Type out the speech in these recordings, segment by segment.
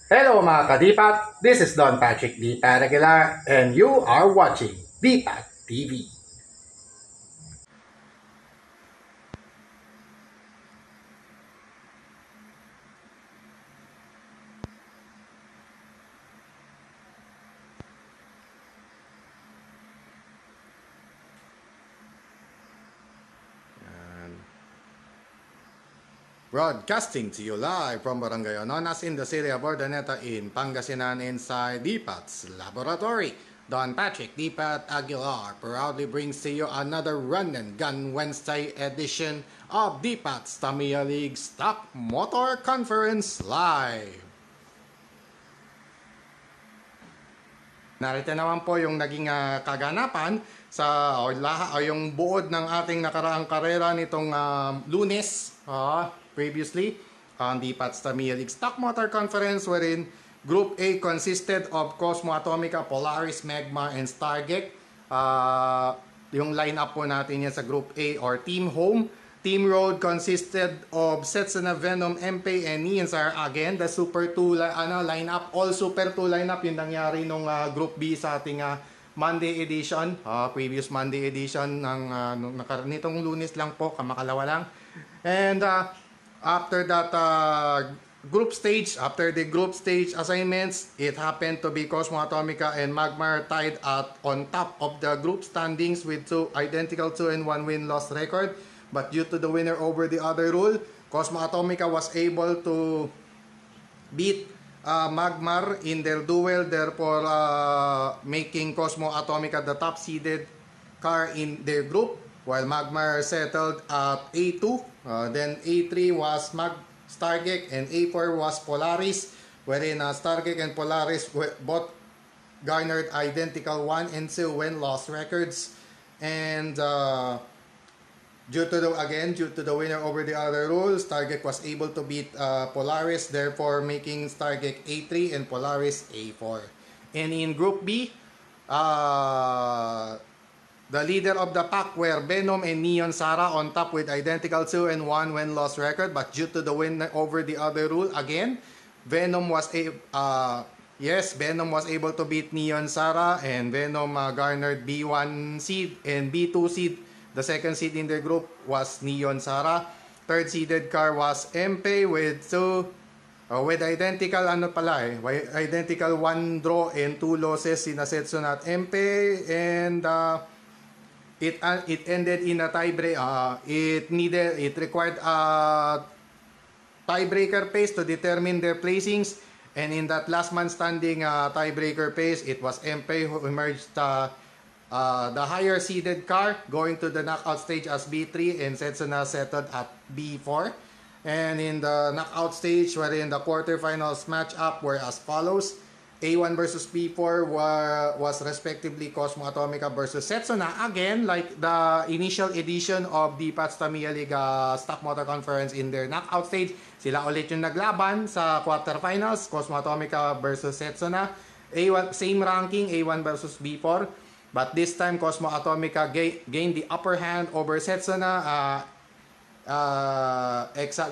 Hello mga kadipat, this is Don Patrick D. Paragular and you are watching Dipat TV. Broadcasting to you live from Barangay Ononas in the city of Ordaneta in Pangasinan inside DPAT's laboratory. Don Patrick Dipat Aguilar proudly brings to you another Run and Gun Wednesday edition of DPAT's Tamiya League Stock Motor Conference Live. Narito naman po yung naging kaganapan sa o yung buod ng ating nakaraang karera nitong Lunes previously on the Pats Tamiya League Stock Motor Conference, wherein Group A consisted of Cosmo Atomica, Polaris, Magma, and Stargate. Yung lineup po natin yan sa Group A or Team Home. Team Road consisted of Setsuna, Venom, MP, and Neon Sar. Again, the Super 2 lineup, all Super 2 lineup, yung nangyari nung Group B sa ating Monday edition, previous Monday edition ng nitong Lunes lang po, kamakalawa lang. And after that group stage, after the group stage assignments, it happened to be Cosmo Atomica and Magmar tied on top of the group standings with identical 2-1 win-loss record. But due to the winner over the other rule, Cosmo Atomica was able to beat Magmar in their duel, therefore making Cosmo Atomica the top seeded car in their group, while Magmar settled at A2. Then A3 was Stargate and A4 was Polaris, wherein Stargate and Polaris both garnered identical 1 and 2 win-loss records. And due to the winner over the other rules, Stargate was able to beat Polaris, therefore making Stargate A3 and Polaris A4. And in Group B, the leader of the pack were Venom and Neon Sara on top with identical 2-1 win-loss record. But due to the win over the other rule, again, Venom was able to beat Neon Sara, and Venom garnered B1 seed and B2 seed. The second seed in the group was Neon Sara. Third seeded car was MP with identical identical 1 draw and 2 losses in Setsuna at MP, and it ended in a tiebreak. It required a tiebreaker pace to determine their placings, and in that last man standing tiebreaker pace, it was MP who emerged the higher seeded car, going to the knockout stage as B3, and Setsuna settled at B4. And in the knockout stage, wherein the quarterfinals matchup were as follows: A1 versus B4 was respectively Cosmo Atomica versus Setsuna. Again, like the initial edition of the Pats Tamiya League Stock Motor Conference, in their knockout stage, sila ulit yung naglaban sa quarterfinals, Cosmo Atomica versus Setsuna. A1, same ranking, A1 versus B4. But this time, Cosmo Atomica gained the upper hand over Setsuna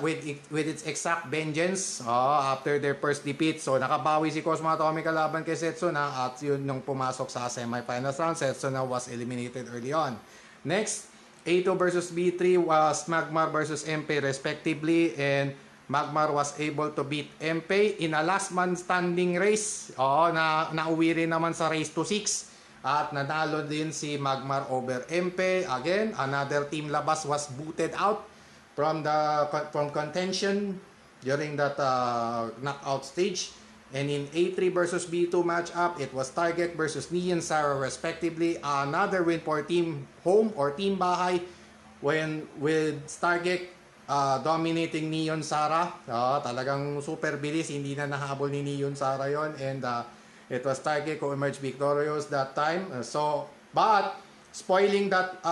with its exact vengeance after their first defeat. So nakabawi si Cosmo Atomica laban kay Setsuna, at yun nung pumasok sa semifinals round, Setsuna was eliminated early on. Next, A2 versus B3 was Magmar versus MP respectively, and Magmar was able to beat MP in a last man standing race. Nauwi rin naman sa race to 6. At nanalo din si Magmar over MP. Again, another team labas was booted out from contention during that knockout stage. And in A3 versus B2 matchup, it was Target versus Neon Sara respectively. Another win for Team Home or Team Bahay, with Stargate dominating Neon Sara. Talagang super bilis, hindi na nahabol ni Neon Sara yon, and it was Stargate who emerged victorious that time. But spoiling that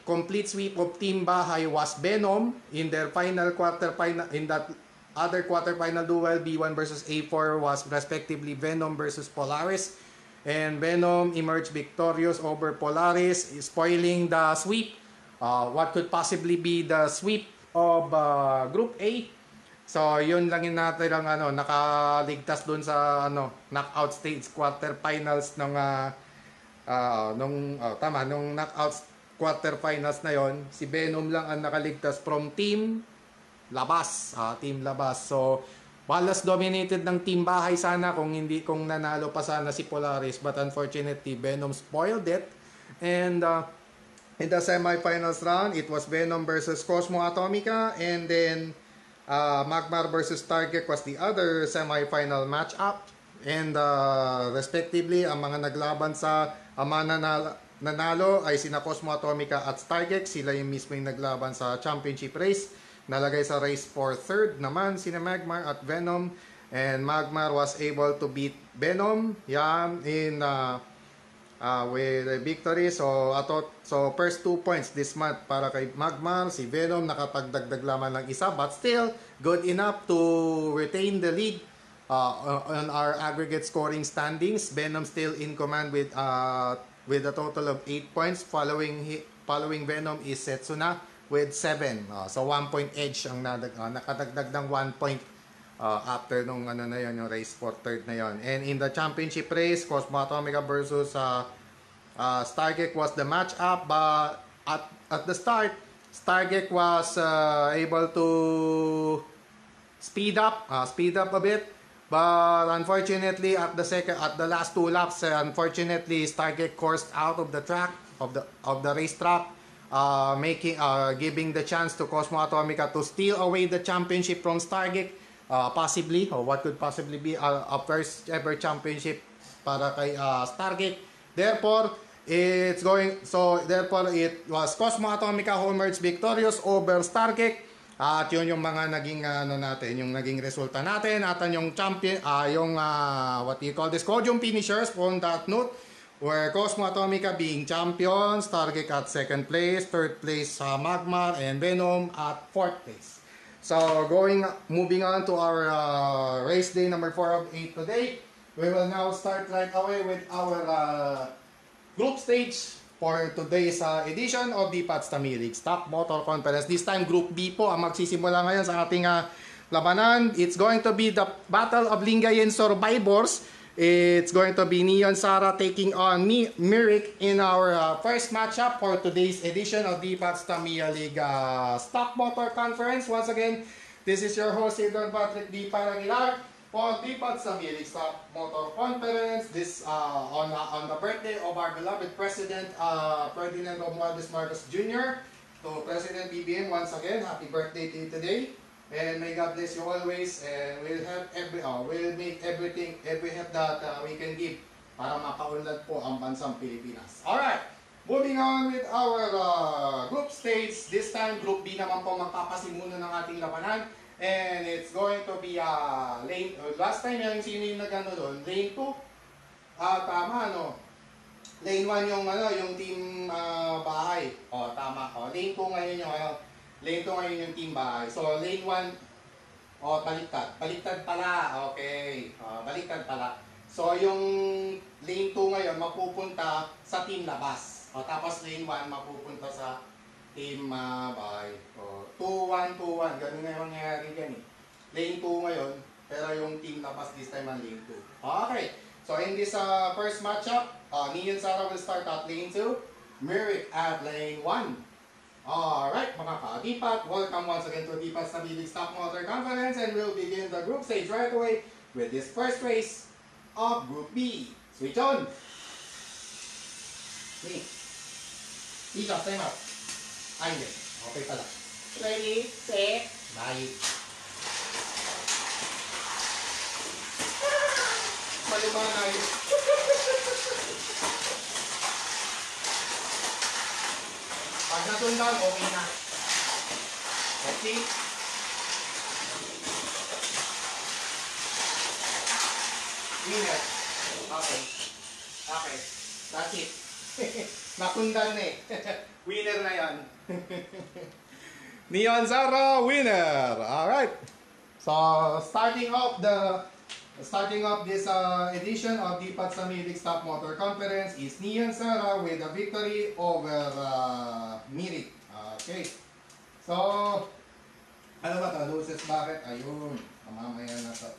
complete sweep of Team Bahay was Venom in their quarterfinal. In that other quarterfinal duel, B1 versus A4 was respectively Venom versus Polaris, and Venom emerged victorious over Polaris, spoiling the sweep. What could possibly be the sweep of Group A? So, yun lang yung natin ang nakaligtas dun sa knockout stage quarterfinals ng nung knockout quarterfinals na yon. Si Venom lang ang nakaligtas from Team Labas. Team Labas. So, balas dominated ng Team Bahay sana kung nanalo pa sana si Polaris, but unfortunately Venom spoiled it. And in the semifinals round, it was Venom versus Cosmo Atomica, and then Magmar versus Target was the other semifinal matchup. And respectively, ang mga naglaban sa nanalo ay sina Cosmo Atomica at Stargex. Sila yung mismo yung naglaban sa championship race. Nalagay sa race for third naman sina Magmar at Venom. And Magmar was able to beat Venom in with a victory. So first 2 points this month para kay Magmar. Si Venom nakapagdagdag lamang ng isa, but still good enough to retain the lead on our aggregate scoring standings. Venom still in command with a total of 8 points. Following Venom is Setsuna with 7. So 1 point edge ang nakadagdag ng 1 point after nung yung race for third na yon. And in the championship race, Cosmo Atomica versus Stargex was the matchup, but at the start, Stargex was able to speed up a bit, but unfortunately at the last 2 laps, unfortunately Stargex coursed out of the track of the racetrack, giving the chance to Cosmo Atomica to steal away the championship from Stargex, possibly, or what could possibly be a first ever championship para kay Stargex. Therefore, it was Cosmo Atomica who emerged victorious over Stargex. At yun yung mga naging yung naging resulta natin at yung champion what do you call this, podium finishers on that note were Cosmo Atomica being champion, Stargex at second place, third place Magmar, and Venom at fourth place. So moving on to our race day number 4 of 8 today, we will now start right away with our group stage for today's edition of the Pats Tamil League Stock Motor Conference. This time, Group B po ang magsisimula ngayon sa ating labanan. It's going to be the Battle of Lingayen Survivors. It's going to be Neon Sara taking on Mirik in our first matchup for today's edition of the Pats Tamil League Stock Motor Conference. Once again, this is your host, Don Patrick D. Paraguilar, for the Pats Tamil League Stock Motor Conference. This on the birthday of our beloved President Ferdinand Romualdez Marcos Jr. To President BBM, once again, happy birthday to you today. And may God bless you always, and we'll make every help that we can give para makaunlad po ang bansang Pilipinas. Alright, moving on with our group stage. This time, Group B naman po magpapasimuno ng ating labanan. And it's going to be lane, last time yung sino yung nagano doon, lane 2. Tama lane 1 yung team bahay. Tama. Lane 2 ngayon yung team bahay. So lane 1, baliktad pala. Okay. Baliktad pala. So yung lane 2 ngayon mapupunta sa team labas. Tapos lane 1 mapupunta sa team bahay. 2-1, 2-1. Ganun na yung mangyayari dyan eh. Lane 2 ngayon, pero yung team labas this time ang lane 2. Okay. So in this first matchup, Neon Sara will start at lane 2, Mirik at lane 1. Alright, mga ka-Dipat, welcome once again to Dipat Tamil League Stock Motor Conference, and we'll begin the group stage right away with this first race of Group B. Switch on! Okay. Ika, time out. Ayun. Okay pala. Ready, set, bye. Maliwanag. Pag natundan, okay na. Okay? Winner. Okay. Okay. That's it. Natundan na eh. Winner na yan. Neon Sara, winner! Alright. So, starting off this edition of the Pats Tamil League Stock Motor Conference is Neon Sara with a victory over Mirik. Okay. So, Ano ba ito? Loses bucket? Ayun. Mamaya na ito.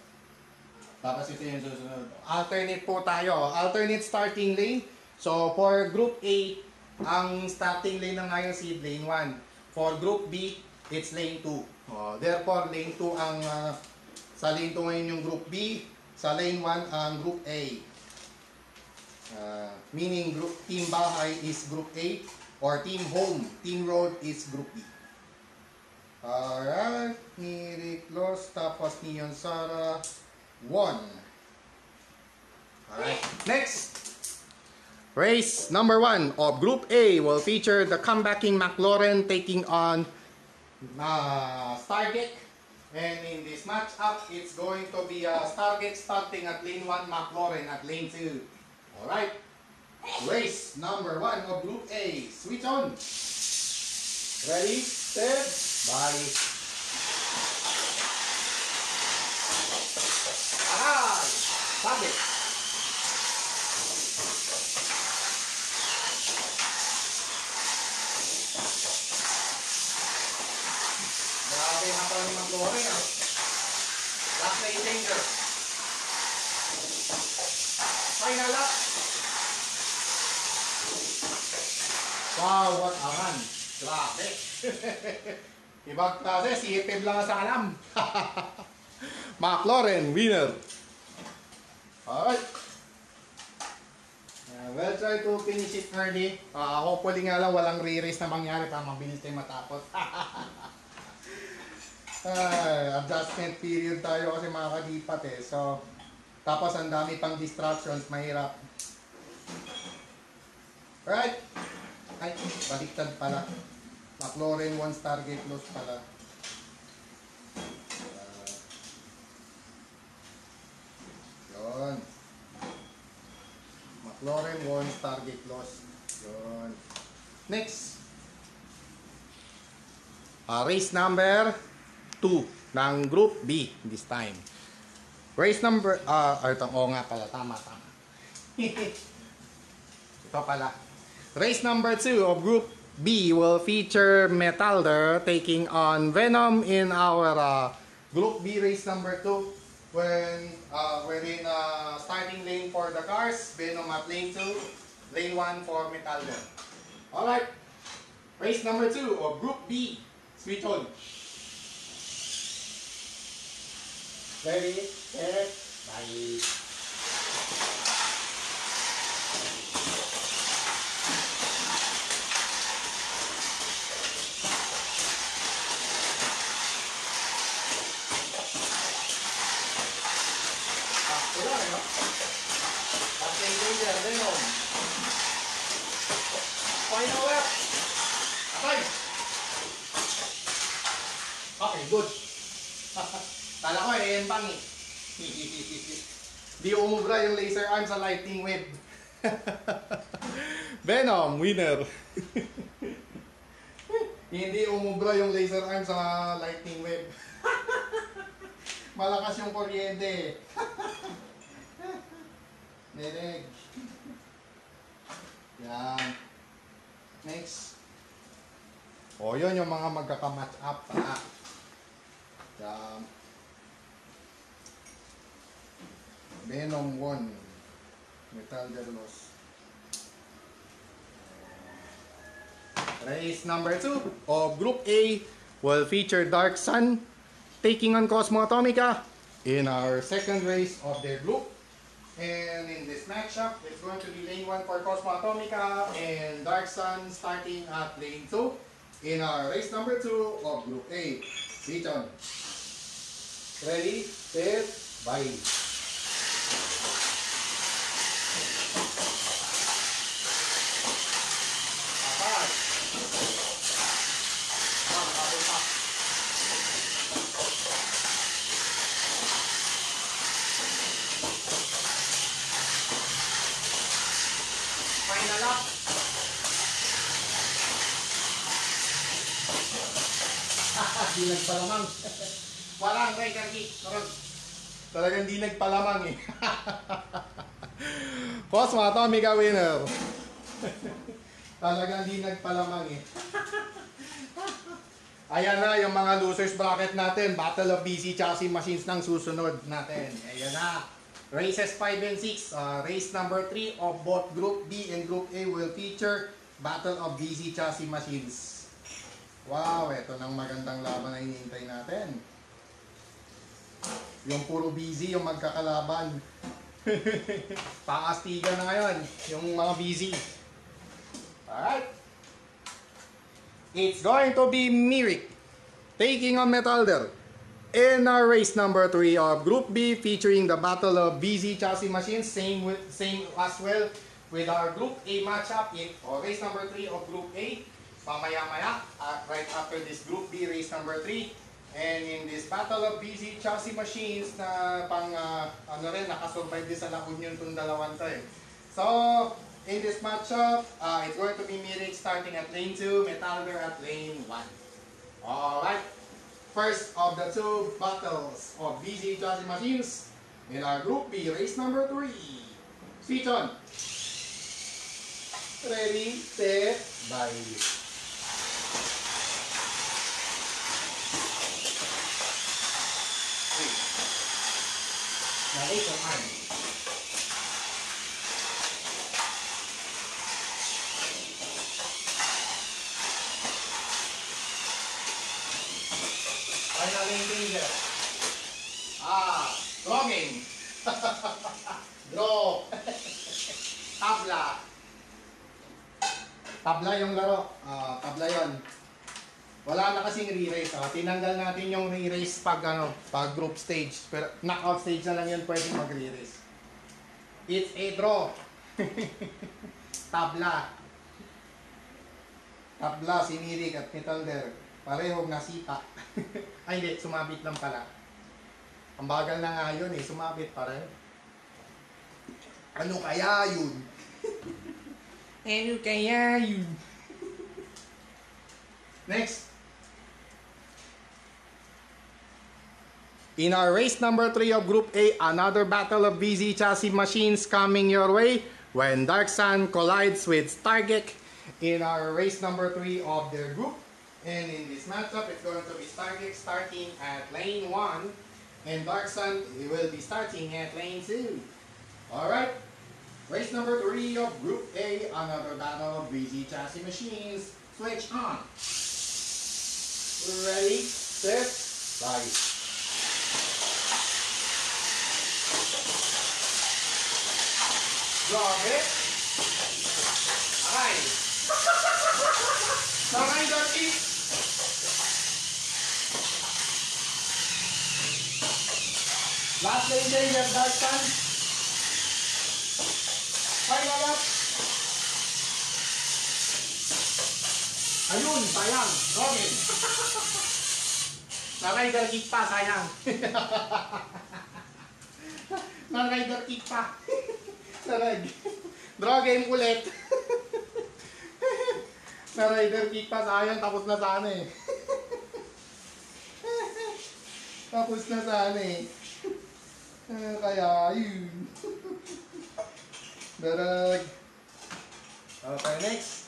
Tapos ito yung susunod. Alternate po tayo. Alternate starting lane. So, for Group A, ang starting lane na ngayon seed lane 1. For Group B, it's lane 2. Therefore, lane 2 ang sa lane 2 ngayon yung Group B. Sa lane 1 ang Group A. Meaning group team bahay is Group A or team home, team road is Group B. Alright, ni Rick Los, tapos ni Yonsara 1. Alright, next. Race number 1 of Group A will feature the comebacking McLaren taking on Stargate. And in this matchup, it's going to be Stargate starting at lane 1, McLaren at lane 2. Alright, race number 1 of Group A. Switch on. Ready, set, bye. Aray! Sabi! Grabe na pala ni McLaren ah. Last lane danger. Final lap. Wow, what a run. Grabe. Ibang klase, si Ipib lang sa alam. McLaren, winner. Alright. We'll try to finish it early. Hopefully nga lang walang re-race na mangyari para mabilis tayo matapos. Adjustment period tayo kasi mga kadipat eh. So, tapos ang dami pang distractions, mahirap. Alright. Ay, baliktad pala. McLaren 1 Stargate loss pala. Yun. McLaren 1 Stargate loss. Yun. Next. Race number 2 ng Group B this time. Race number, nga pala, tama. Ito pala. Race number 2 of Group B will feature Metalder taking on Venom in our Group B race number 2. When we're in starting lane for the cars, Venom at lane 2, lane 1 for Metalder. Alright, race number 2 of Group B. Switch on. Ready, set, bye. Final lap. Okay. Okay, good. Kala ko empang eh. Di umubra yung laser arm sa lightning web. Venom, winner. Hindi umubra yung laser arm sa lightning web. Malakas yung kuryente. Nereg. Yan. Next. O, yun yung mga magkaka-match up. Yan. Venom 1. Metalder loss. Race number 2 of Group A will feature Dark Sun taking on Cosmo Atomica in our second race of their group. And in this matchup, it's going to be lane 1 for Cosmo Atomica and Dark Sun starting at lane 2 in our race number 2 of Group A. Switch on. Ready, set, bye. Final lap. Di nagpalamang. Walang record kick. Talagang di nagpalamang eh. Cosmo Atomica winner. Talagang di nagpalamang eh. Ayan na yung mga losers bracket natin. Battle of BC Chassis Machines ng susunod natin. Ayan na. Races 5 and 6. Race number 3 of both Group B and Group A will feature Battle of BC Chassis Machines. Wow, ito nang magandang laban na hinihintay natin. Yung puro busy yung magkakalaban. Paastigan na ngayon yung mga busy. Alright. It's going to be Mirik taking on Metalder in our race number 3 of Group B featuring the Battle of BZ Chassis Machines. Same as well with our Group A matchup in race number 3 of Group A. Mamaya-maya, right after this Group B race number 3. And in this Battle of BZ Chassis Machines na pang nakasurvive din sa La Union itong dalawang to eh. So, in this matchup, it's going to be Mirik starting at lane 2, Metalder at lane 1. Alright, first of the two battles of BZ Chassis Machines in our Group B race number 3. Switch on. Ready, set, bye. Narrator on. Final danger. Drawing. Draw. Tabla. Tabla yung laro. Tabla yon. Wala na kasing re-race. Tinanggal natin yung re-race pag group stage. Pero knockout stage na lang yun pwede mag-re-race. It's a draw. Tabla. Tabla, si Mirik at Metalder. Parehong nasita. Ay hindi, sumabit lang pala. Ang bagal na nga yun eh, sumabit pareho. Ano kaya yun? Ano kaya yun? Next. In our race number 3 of Group A, another battle of BZ Chassis Machines coming your way when Dark Sun collides with Stargeek in our race number 3 of their group. And in this matchup, it's going to be Stargeek starting at lane 1 and Dark Sun will be starting at lane 2. Alright, race number 3 of Group A, another battle of BZ Chassis Machines. Switch on. Ready, set, bye. Grabe. Ay. Samay dirty. Last lane day, left Dark Sun. Final lap. Ayun, sayang. Robin. Na-rider kick pa, sayang. Na-rider kick pa. Draw game ulit. Na-rider kick pa, sayang. Tapos na sana eh. Tapos na sana eh. Kaya yun. Darag. Okay, next.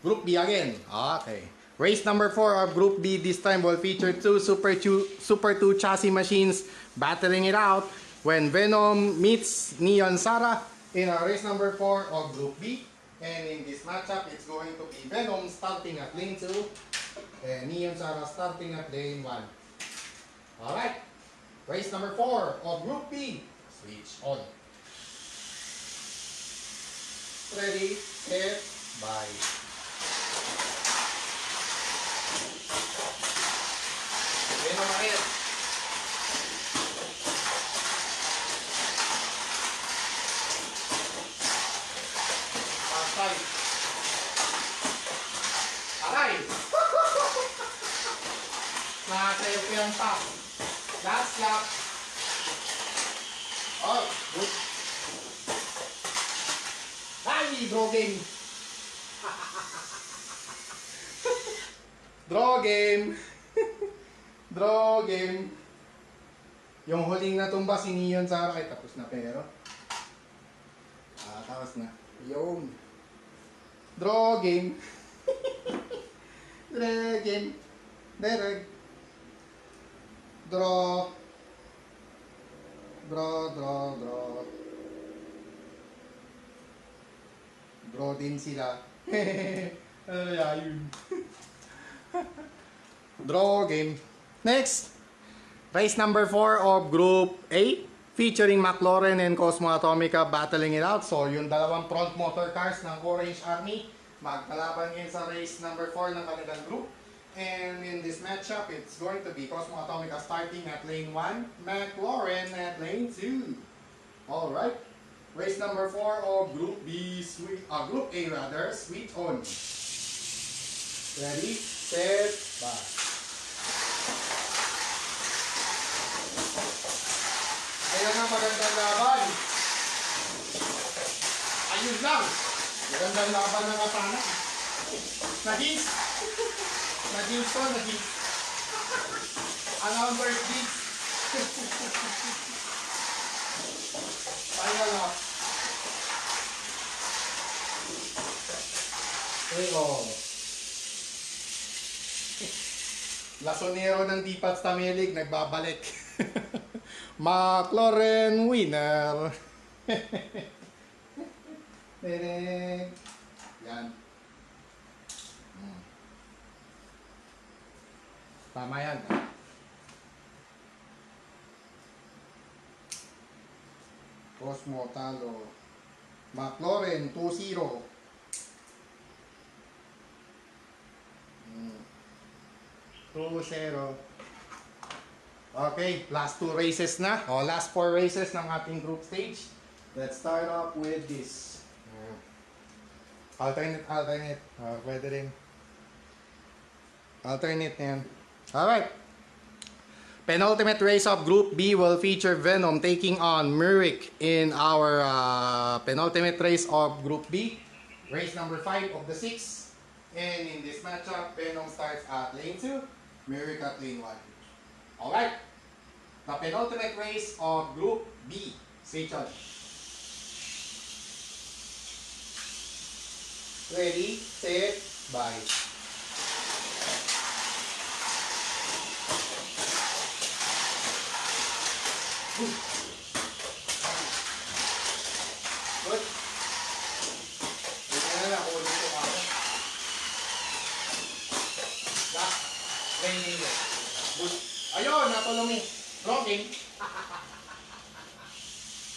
Group B again. Okay. Race number 4 of Group B this time will feature two Super 2 chassis machines battling it out when Venom meets Neon Sara in our race number 4 of Group B. And in this matchup, it's going to be Venom starting at lane 2 and Neon Sara starting at lane 1. Alright. Race number 4 of Group B. Switch on. Ready, set, bye. Venom ahead. Outside. Aray! Nakasayo ko yung top. Last lap. Oh, good. Ay, draw game. Draw game. Draw game. Yung huling natumba si Neon Sara ay tapos na pero. Tapos na. Yun. Draw game. Game. Derek. Draw. Draw. Draw din sila. Ay, ayun. Draw game. Next. Race number 4 of Group A. Featuring McLaren and Cosmo Atomica battling it out. So, yung dalawang front motor cars ng Orange Army magkalaban ngayon sa race number 4 ng kanilang group. And in this matchup, it's going to be Cosmo Atomica starting at lane 1, McLaren at lane 2. Alright. Race number 4 of Group B, Group A rather, switch on. Ready, set, back. Ayan ang magandang laban. Ayun lang. Magandang laban ng Atana. Nagings. Nagings to, nagings. Number 6. Final up. Oh. Lasonero ng Dipats Tamilig nagbabalik. McLaren winner. Yan. Tama yan. Cosmo talo. McLaren 2-0. 2-0. Okay, last 2 races na. O, last 4 races ng ating group stage. Let's start off with this. Alternate. Pwede rin. Alternate na yan. Alright. Penultimate race of Group B will feature Venom taking on Myrick in our penultimate race of Group B. Race number 5 of the 6. And in this matchup, Venom starts at lane 2, Myrick at lane 1. Alright. The penultimate race of Group B. Switch on. Ready, set, bye. Good. Buti na lang, ulit ko ako. Last. Training. Good. Ayun, natulong eh. Dropping.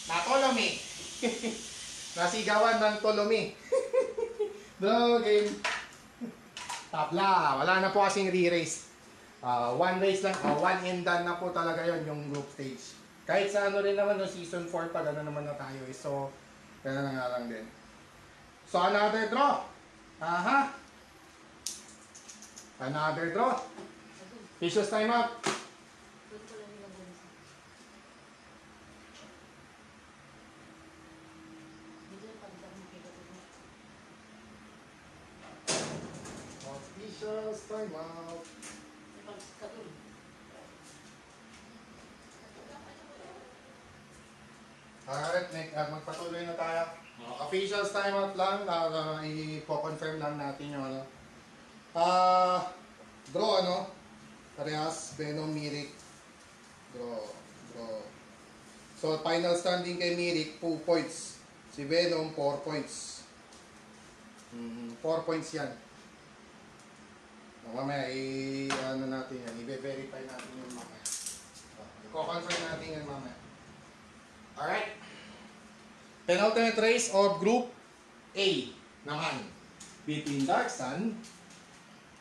Natulong eh. Nasigawan ng tulumi. Draw game. Tabla. Wala na po kasing re-race. One race lang. One and done na po talaga yon yung group stage. Kahit sa ano rin naman no season 4 pa gano'n naman na tayo. So, gano'n na nga lang din. So, another draw. Aha. Another draw. Vicious time up. Vicious time out. Alright, magpatuloy na tayo. Officials time out lang. I-confirm lang natin yung ano. Draw ano? Parehas, Venom, Myrick. Draw. So, final standing kay Myrick, 2 points. Si Venom, 4 points. 4 points yan. Mamaya, ano natin yan, i-verify natin yung mamaya. I-confirm natin yan mamaya. Alright. Penultimate race of Group A naman. Between Dark Sun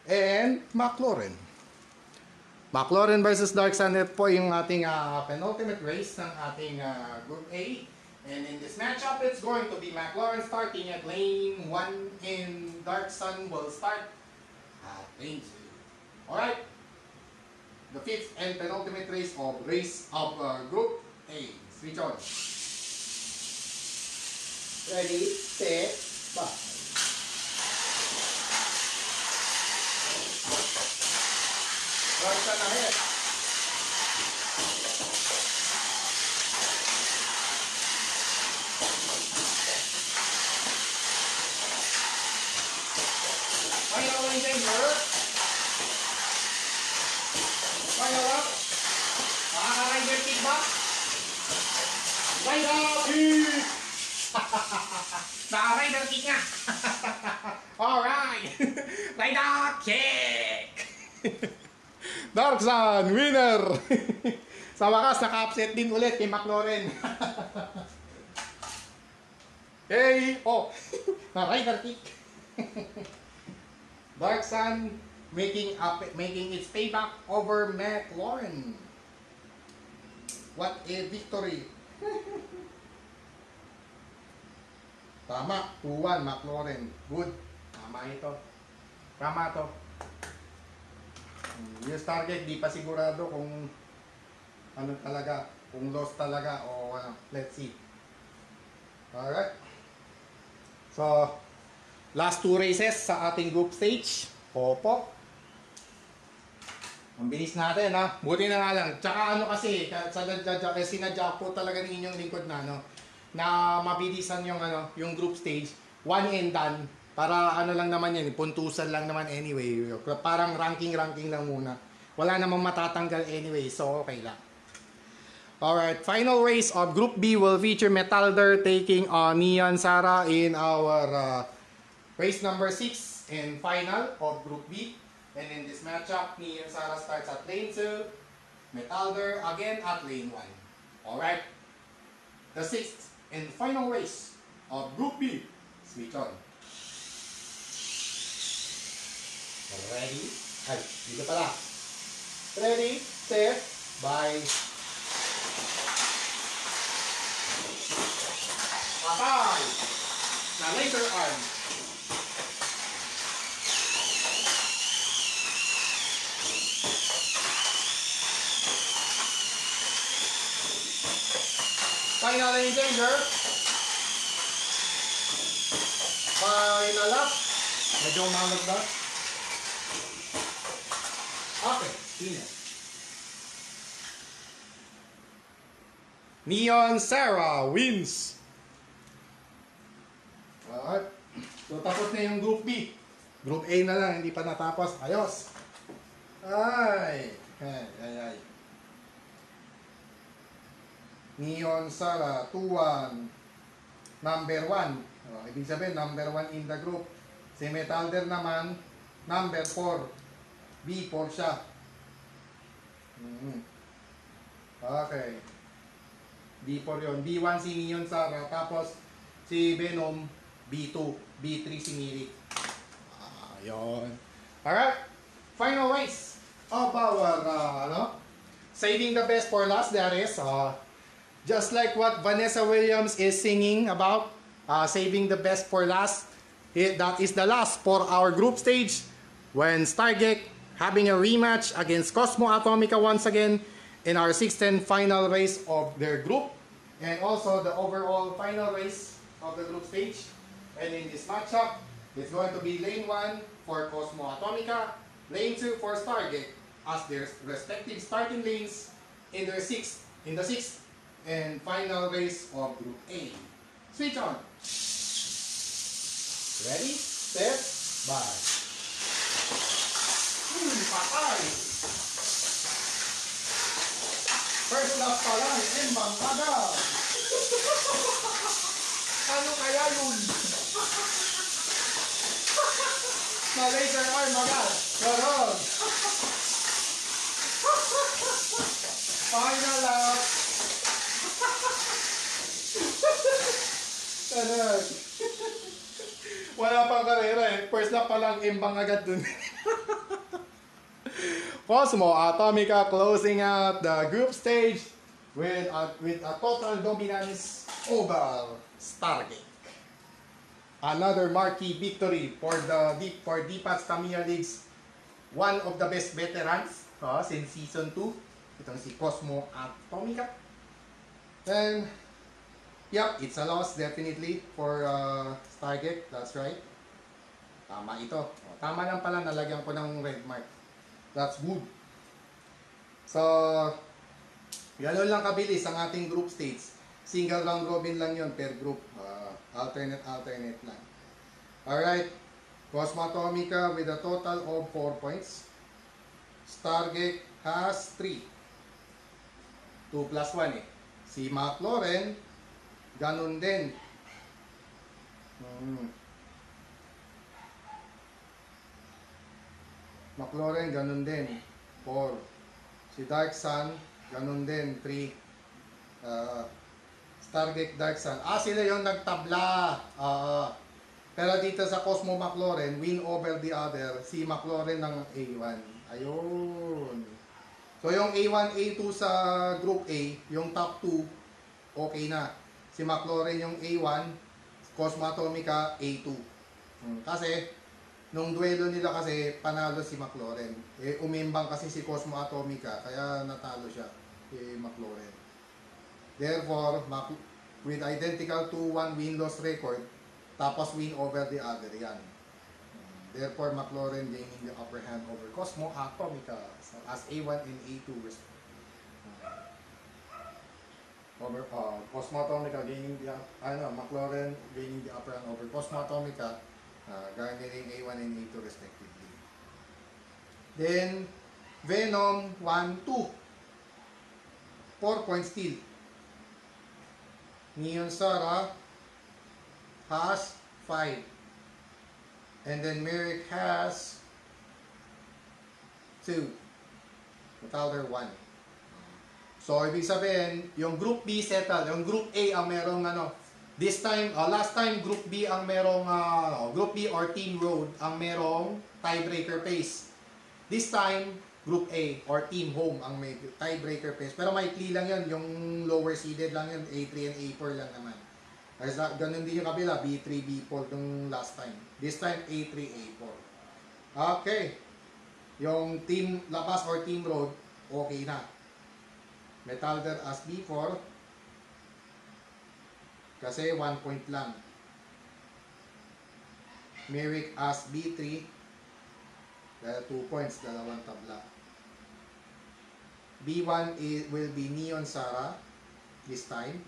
and McLaren. McLaren versus Dark Sun, ito po yung ating penultimate race ng ating Group A. And in this matchup, it's going to be McLaren starting at lane 1 and Dark Sun will start at lane 2. Alright. The fifth and penultimate race of Group A. Switch on. Ready, set, bye. Dark Sun ahead. Final lane danger. Rider kick! Naka-rider kick nga! Alright! Rider kick! Darksan, winner! Sa wakas, naka-upset din ulit kay McLaurin. Hey! Oh! Na-rider kick! Darksan making its payback over McLaurin. What a victory! Tama, 2-1 McLaurin. Good. Tama ito. Tama to. Yung target, di pa sigurado kung ano talaga, kung lost talaga o ano. Let's see. Alright. So, last 2 races sa ating group stage. Opo. Ang bilis natin ha. Buti na nga lang. Tsaka ano kasi, sinadya po talaga ng inyong lingkod na ano, na mabilisan yung ano, yung group stage. 1 and done. Para ano lang naman yan, puntusan lang naman anyway. Parang ranking lang muna. Wala namang matatanggal anyway, so okay lang. Alright, final race of Group B will feature Metalder taking on Neon Sara in our race number 6 and final of Group B. And in this matchup, Neon Sara starts at lane 2, Metalder again at lane 1. Alright, the 6th and final race of Group B. Switch on. Ready? Ay, dito pala. Ready, set, bye. Patay! Na laser arm. Final lane danger. Final lap. Medyo umangat ba? Okay, final. Neon Sara wins. Alright. So tapos na yung Group B. Group A na lang, hindi pa natapos. Ayos. Ay. Ay. Neon Sara 2-1. Number 1. Ibig sabihin, number 1 in the group. Si Metalder naman, number 4. B4 siya. Okay. B4 yun. B1 si Neon Sara. Tapos si Venom, B2. B3 si Mirik. Yun. Alright. Final race of our, saving the best for last. That is, just like what Vanessa Williams is singing about, saving the best for last. That is the last for our group stage. When Stargate having a rematch against Cosmo Atomica once again in our 6th and final race of their group, and also the overall final race of the group stage. And in this matchup, it's going to be lane 1 for Cosmo Atomica, lane 2 for Stargate as their respective starting lanes in the 6th and final race of Group A. Switch on. Ready, set, bye. Patay! First lap pa lang, embang agad! Ano kaya yun? Na laser arm agad! Ganon! Final lap! Ganon! Wala pang karera eh. First lap pa lang, embang agad dun. Cosmo Atomica closing out the group stage with a total dominance over Stargate. Another marquee victory for DPAT's Tamiya League's one of the best veterans since Season 2. Itong si Cosmo Atomica. And, yep, it's a loss definitely for Stargate. That's right. Tama ito. Tama lang pala, nalagyan ko ng red mark. That's good. So, gano'n lang kabilis ang ating group stage. Single round robin lang yon per group. Alternate lang. Alright. Cosmo Atomica with a total of 4 points. Stargate has 3. 2 plus 1 eh. Si McLaurin ganun din. Hmm. McLaurin, ganun din. 4. Si Dark Sun, ganun din. 3. Stargate Dark Sun. Sila yung nagtabla. Pero dito sa Cosmo McLaurin, win over the other, si McLaurin ng A1. Ayun. So yung A1, A2 sa Group A, yung top 2, okay na. Si McLaurin yung A1, Cosmo Atomica A2. Kasi, nung duelo nila kasi, panalo si McLaurin. Umimbang kasi si Cosmo Atomica, kaya natalo siya kay McLaurin. Therefore, with identical 2-1 win-loss record, tapos win over the other yan. Therefore, McLaurin gaining the upper hand over Cosmo Atomica as A1 and A2 over Cosmo Atomica gaining the McLaurin gaining the upper hand over Cosmo Atomica, garnering A1 and A2 respectively. Then Venom 1-2, 4 points steal. Neon Sara has 5. And then Merrick has 2. Total 1. So, ibig sabihin, yung Group B settled. Yung Group A ang merong this time, last time Group B ang merong, Group B or Team Road ang merong tiebreaker pace. This time, Group A or Team Home ang may tiebreaker pace. Pero maikli lang yun, yung lower seeded lang yun, A3 and A4 lang naman. Kasi ganun din yung kabila, B3, B4 yung last time. This time, A3, A4. Okay. Yung Team Labas or Team Road, okay na. Metalder as B4. Kasi 1 point lang. Merrick as B3. Dahil 2 points, dalawang tabla. B1 will be Neon Sara this time.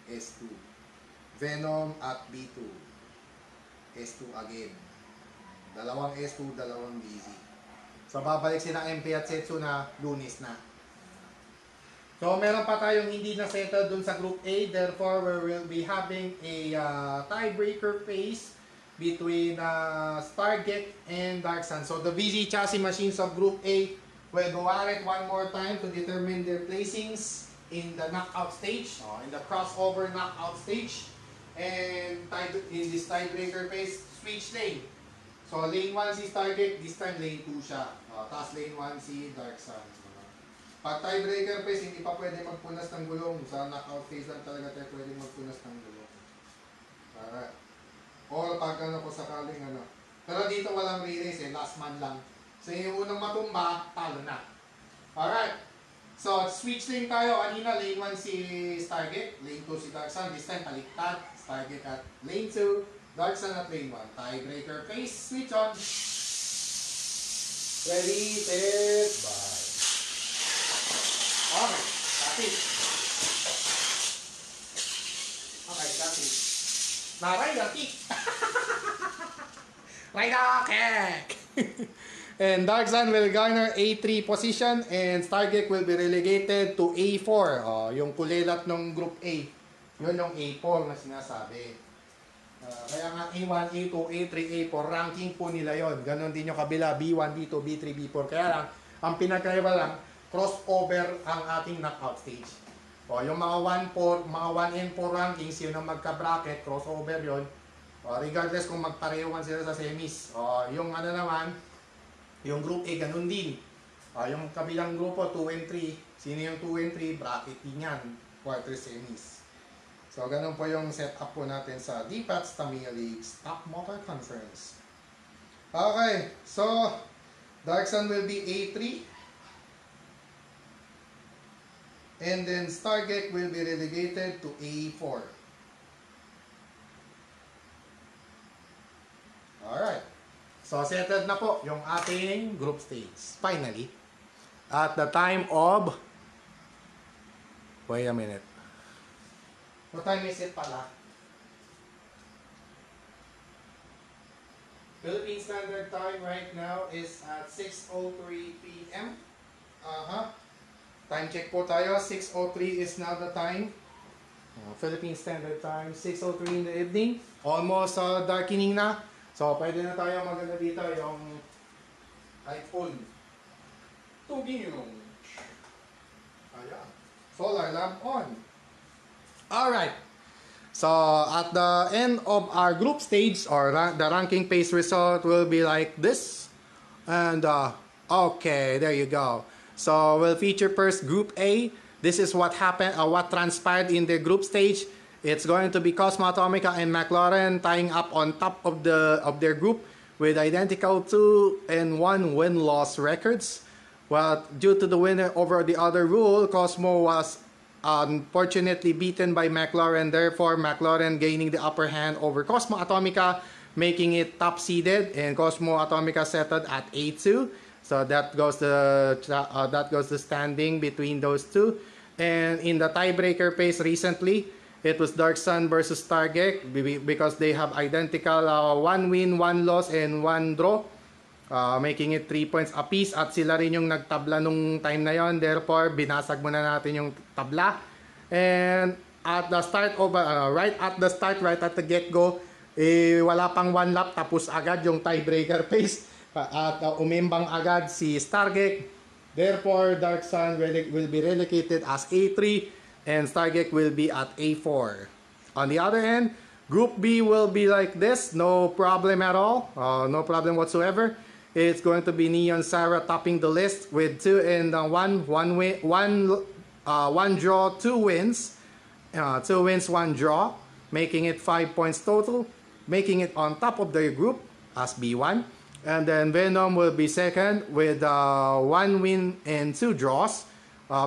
S2. Venom at B2. S2 again. Dalawang S2, dalawang BZ. So, babalik sila MP at Setsu na Lunes na. So, meron pa tayong hindi na settle dun sa Group A. Therefore, we will be having a tiebreaker phase between Stargate and Dark Sun. So, the VZ chassis machines of Group A will go at it one more time to determine their placings in the knockout stage, in the crossover knockout stage. And in this tiebreaker phase, switch lane. So, lane 1 si Stargate, this time lane 2 siya. Tapos lane 1 si Dark Sun. Pag tiebreaker phase, hindi pa pwede magpunas ng gulong. Sa knockout phase lang talaga tayo pwede magpunas ng gulong. Alright. Or pag kung sakaling Pero dito walang re-race last man lang. So yung unang matumba, talo na. Alright. So switch lane tayo. Kanina lane 1 si Stargate, lane 2 si Dark Sun. This time paliktad. Stargate at lane 2, Dark Sun at lane 1. Tiebreaker phase, switch on. Ready, set, bye. Okay, that's it. Okay, that's it. Naray, that's it. Right kick. And Dark Sun will garner A3 position and Stargate will be relegated to A4. Yung kulelat ng Group A. Yun yung A4 na sinasabi. Kaya nga A1, A2, A3, A4, ranking po nila yon. Ganon din yung kabila, B1, B2, B3, B4. Kaya lang, ang pinakaiba lang, crossover ang ating knockout stage. Yung mga 1 and 4 rankings, yun ang magka-bracket, crossover yun. Regardless kung magparehuan sila sa semis. Yung naman, yung Group A, ganun din. Yung kabilang grupo, 2 and 3. Sino yung 2 and 3? Bracket din yan. Quarter semis. So, ganun po yung setup po natin sa DPATS Tamiya League Stock Motor Conference. Okay, so, Dark Sun will be A3. And then Stargate will be relegated to A4. Alright. So, settled na po yung ating group stage. Finally. At the time of... Wait a minute. What time is it pala? Philippine Standard Time right now is at 6:03 p.m. time check po tayo. 6:03 is now the time. Philippine Standard Time, 6:03 in the evening. Almost darkening na. So, pwede na tayo maganda dito yung iPhone. Tugin. Ayan. Solar lamp on. Alright. So, at the end of our group stage, or the ranking pace result will be like this. And, okay, there you go. So, we'll feature first Group A. This is what happened, what transpired in the group stage. It's going to be Cosmo Atomica and McLaren tying up on top of their group with identical 2 and 1 win-loss records. Well, due to the winner over the other rule, Cosmo was unfortunately beaten by McLaren. Therefore, McLaren gaining the upper hand over Cosmo Atomica, making it top-seeded, and Cosmo Atomica settled at A2. So that goes the standing between those two. And in the tiebreaker pace recently, it was Dark Sun versus Stargate because they have identical 1 win, 1 loss, and 1 draw. Making it 3 points apiece, at sila rin yung nagtabla nung time na yon. Therefore, binasag muna natin yung tabla. And at the start of right at the get-go, wala pang 1 lap tapos agad yung tiebreaker pace. At umimbang agad si Stargate. Therefore, Dark Sun will be relegated as A3 and Stargate will be at A4. On the other end, Group B will be like this. No problem at all. No problem whatsoever. It's going to be Neon Sarah topping the list with 2 and 1 draw, 2 wins. 2 wins, 1 draw. Making it 5 points total. Making it on top of the group as B1. And then Venom will be second with 1 win and 2 draws,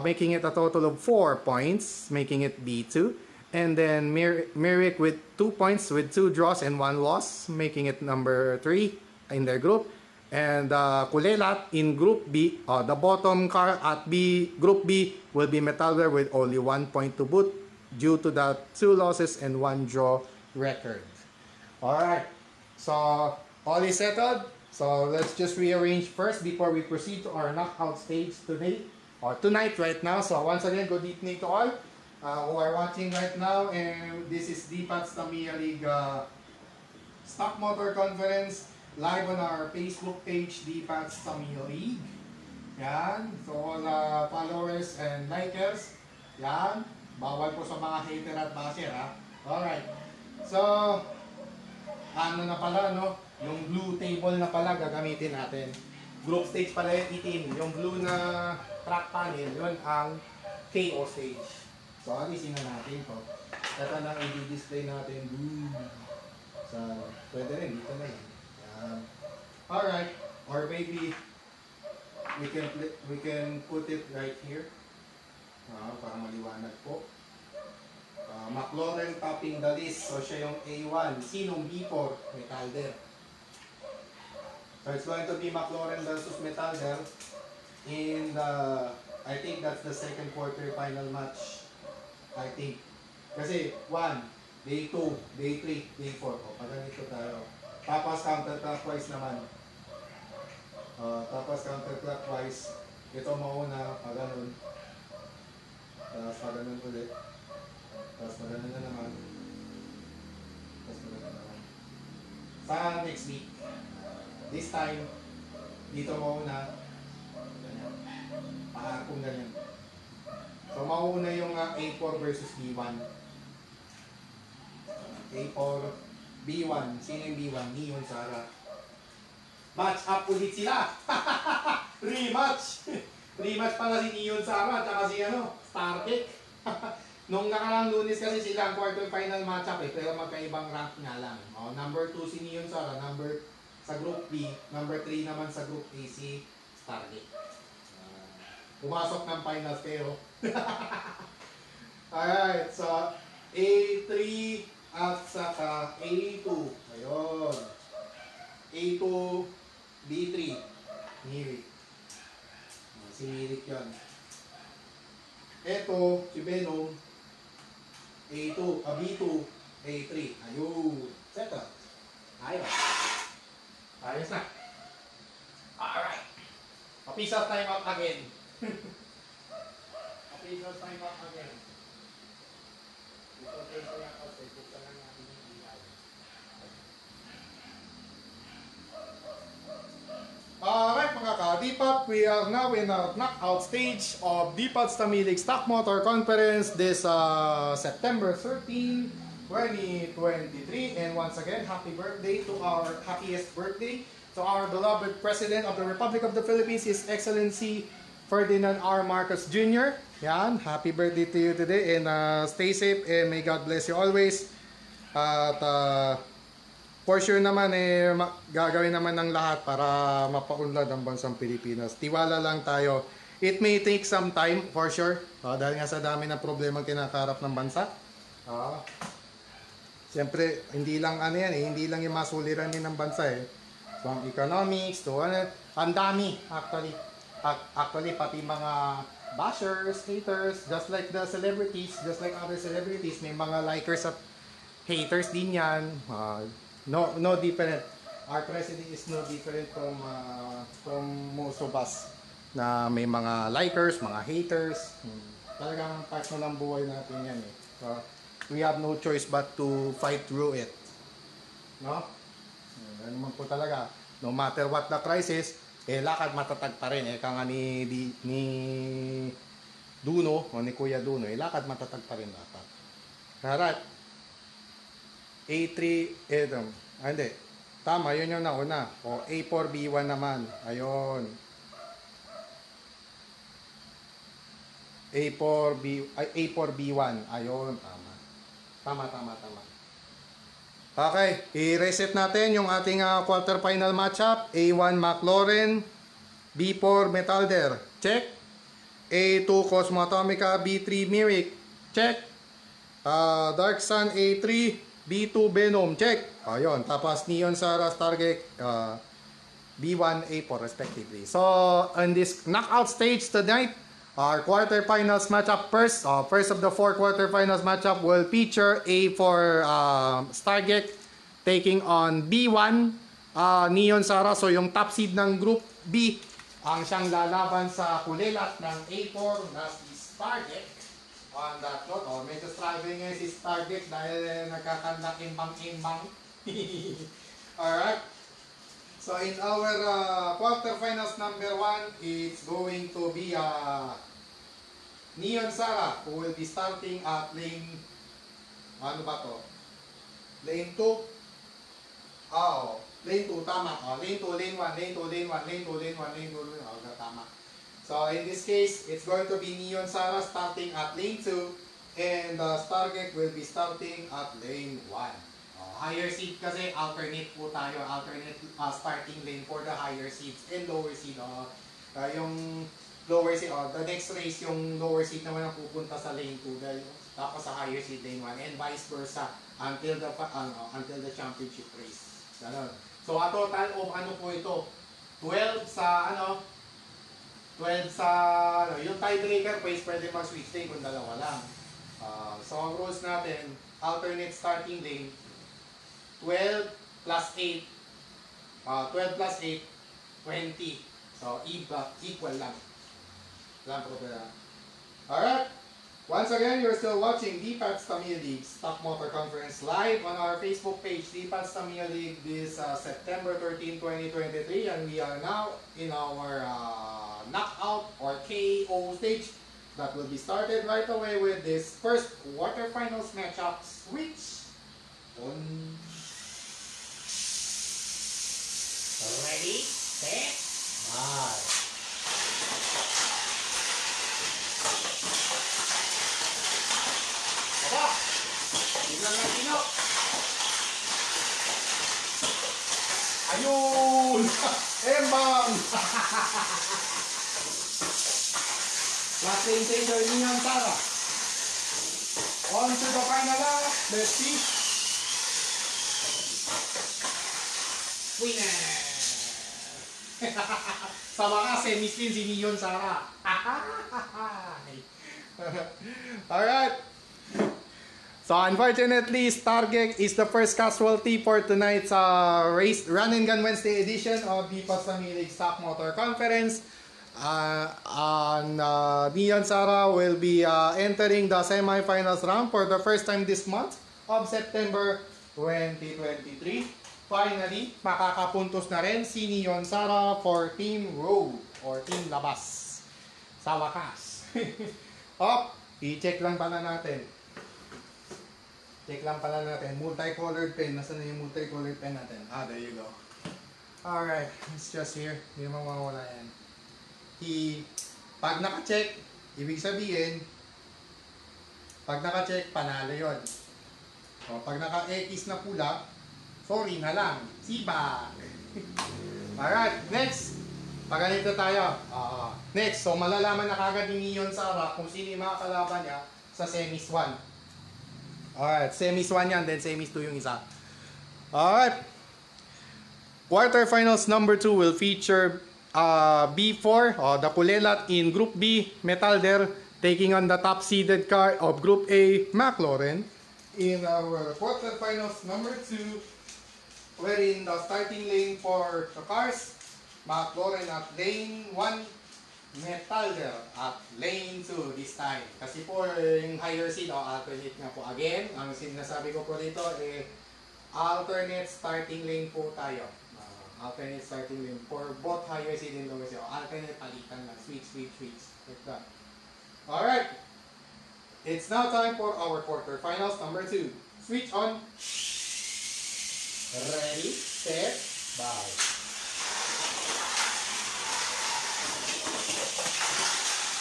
making it a total of 4 points, making it B2. And then Myrick with 2 points with 2 draws and 1 loss, making it number 3 in their group. And Kulelat in Group B, the bottom car at Group B will be Metalware with only 1 point to boot due to the 2 losses and 1 draw record. Alright, so all is settled. So let's just rearrange first before we proceed to our knockout stage today or tonight right now. So once again, good evening to all who are watching right now, and this is DPAT's Tamiya League Stock Motor Conference live on our Facebook page, DPAT's Tamiya League. Yan. So all followers and likers, yan. Bawal po sa mga hater at basher, ha. Alright. So ano na pala, no? Yung blue table na pala gagamitin natin. Group stage pala yung itim. Yung blue na track panel, yun ang KO stage. So, alisin na natin to. Ito lang i-display natin. So, pwede rin. Dito na yan. Yan. Alright. Or maybe, we can put it right here. Para maliwanag po. McLaren topping the list. So, siya yung A1. Sinong B4? Metalder. So it's going to be McLaren versus Metalder in the, I think that's the second quarter final match. I think. Kasi 1, day 2, day 3, day 4. O, paganito tayo. Tapos counterclockwise naman. Tapos counterclockwise. Ito mauna, paganon. Tapos paganon ulit. Tapos paganon na naman. Tapos paganon na naman. Sa next week. This time, dito mauna, ganyan. Kung ganyan. So, mauna yung A4 versus B1. A4, B1. Sino yung B1? Neon Sarah. Match up ulit sila! Rematch! Rematch pala si Neon Sarah at si Stargate. Nung nakarang Lunes kasi sila ang quarterfinal matchup pero magkaibang rank nga lang. Number 2 si Neon Sarah, sa Group B, number 3 naman sa Group A si Stargate. Pumasok ng finals kayo. Alright, so A3 at saka A2. Ayun. A2, B3. Mirik. Si Mirik yun. Ito, si Venom. A2, B2, A3. Ayun. Settle. Ayun. Ayos na. Alright. Peace out time out again. We are now in our knockout stage of DPAT's Tamilig Stock Motor Conference this September 13, 2023. And once again, happy birthday to our happiest birthday to our beloved President of the Republic of the Philippines, His Excellency Ferdinand R. Marcos Jr. Yan, happy birthday to you today and stay safe and may God bless you always. At for sure naman gagawin naman ng lahat para mapaunlad ang bansang Pilipinas. Tiwala lang tayo. It may take some time for sure. Dahil nga sa dami ng problema kinakarap ng bansa. Siyempre, hindi lang hindi lang yung masuliran ng bansa From economics to ang dami actually. Actually, pati mga bashers, haters, just like the celebrities, just like other celebrities, may mga likers at haters din yan. No different. Our president is no different from most of us na may mga likers, mga haters. Talagang part na ng buhay natin yan So, we have no choice but to fight through it. No? Yan naman po talaga. No matter what the crisis, lakad matatag pa rin. Kaya nga ni Duno, o ni Kuya Duno, lakad matatag pa rin dapat. Alright. A3, hindi. Tama, yun yung nauna. O, A4B1 naman. Ayun. A4B1. Ayun, tama. Tama. Okay, i-reset natin yung ating quarterfinal matchup. A1 McLaurin, B4 Metalder. Check. A2 Cosmo Atomica, B3 Myrick. Check. Dark Sun A3, B2 Venom, check. Ayun, tapos Neon Sara Stargate B1, A4 respectively. So, in this knockout stage tonight, our quarterfinals matchup first of the 4 quarterfinals matchup will feature A4 Stargate taking on B1 Neon Sara. So, yung top seed ng Group B ang siyang lalaban sa kulilat ng A4 na si Stargate. On that note, medyo struggling ngayon si Stargate dahil nagkakanda imbang-imbang. Alright. So in our quarterfinals number 1, it's going to be Neon Sara who will be starting at lane, lane 2. Lane 2, tama. Lane 2, lane 1, lane 2, lane 1, lane 2, lane 1, lane 2, lane 1. Tama. So in this case, it's going to be Neon Sara starting at lane 2 and Stargate will be starting at lane 1. Higher seed kasi alternate po tayo, alternate starting lane for the higher seeds and lower seed. Yung lower seed, the next race yung lower seed naman ang pupunta sa lane 2 dahil tapos sa higher seed lane 1 and vice versa until the championship race. Ganun. So a total of po ito? 12 sa yung tiebreaker pwede mag-switch lane kung dalawa lang. So ang rules natin, alternate starting lane, 12 plus 8, 12 plus 8, 20. So equal lang. Alright. Once again, you're still watching DPAT's Tamilig Stock Motor Conference live on our Facebook page, DPAT's Tamilig, this September 13, 2023, and we are now in our knockout or KO stage that will be started right away with this first quarterfinals matchup. Switch on. Ready, set, bye. Tignan ng Tino. Ayun! Embang! Last lane changer, Neon Sara. On to the final lap. Let's see. Winner! Sa mga semi-spin si Neon Sara. Alright. So unfortunately, Stargate is the first casualty for tonight's race Run and Gun Wednesday edition of the Tamilig Stock Motor Conference. Neon Sara will be entering the semifinals round for the first time this month of September 2023. Finally, makakapuntos na rin si Neon Sara for Team Road. or team labas. Sa wakas. Op, i-check lang pala natin. Check lang pala natin. Multicolored pen. Nasaan na yung multicolored pen natin? Ah, there you go. Alright, it's just here. Hindi naman mawawala yan. Pag naka-check, ibig sabihin, pag naka-check, panalo yun. O, pag naka-X na pula, sorry na lang. Sibak. Alright, next. Pag ganito tayo. Next, so malalaman na kagad ni Neon Sara kung sino yung mga kalaban niya sa semis 1. Alright, semis 1 yan, then semis 2 yung isa. Alright. Quarterfinals number 2 will feature B4, the Pulelat in Group B, Metalder taking on the top-seeded car of Group A, McLaren. In our quarterfinals number 2, wherein the starting lane for the cars, McLaren at lane 1, Metalder at lane 2 this time. Kasi po yung higher seed, alternate nga po again. Ang sinasabi ko po dito, alternate starting lane po tayo. Alternate starting lane for both higher seed and lower seed. Alternate palitan lang. Switch. Like that. Alright. It's now time for our quarterfinals number 2. Switch on. Ready, set, bye.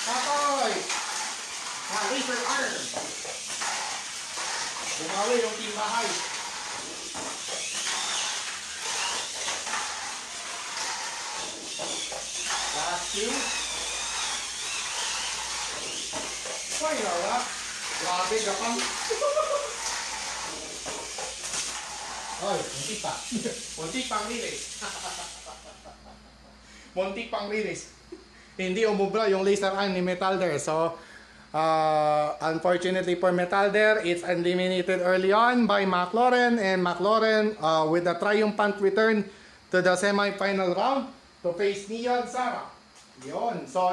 Tapoy! Racer arm. Bumawi yung team bahay. Last two. Final lap. Grabe, gapang. Ay, muntik pa. Muntik pang release. Muntik pang release. Hindi umubra yung laser arm ni Metalder. So, unfortunately for Metalder, it's eliminated early on by McLaren. And McLaren, with a triumphant return to the semi-final round, to face Neon Sara. Yun. So,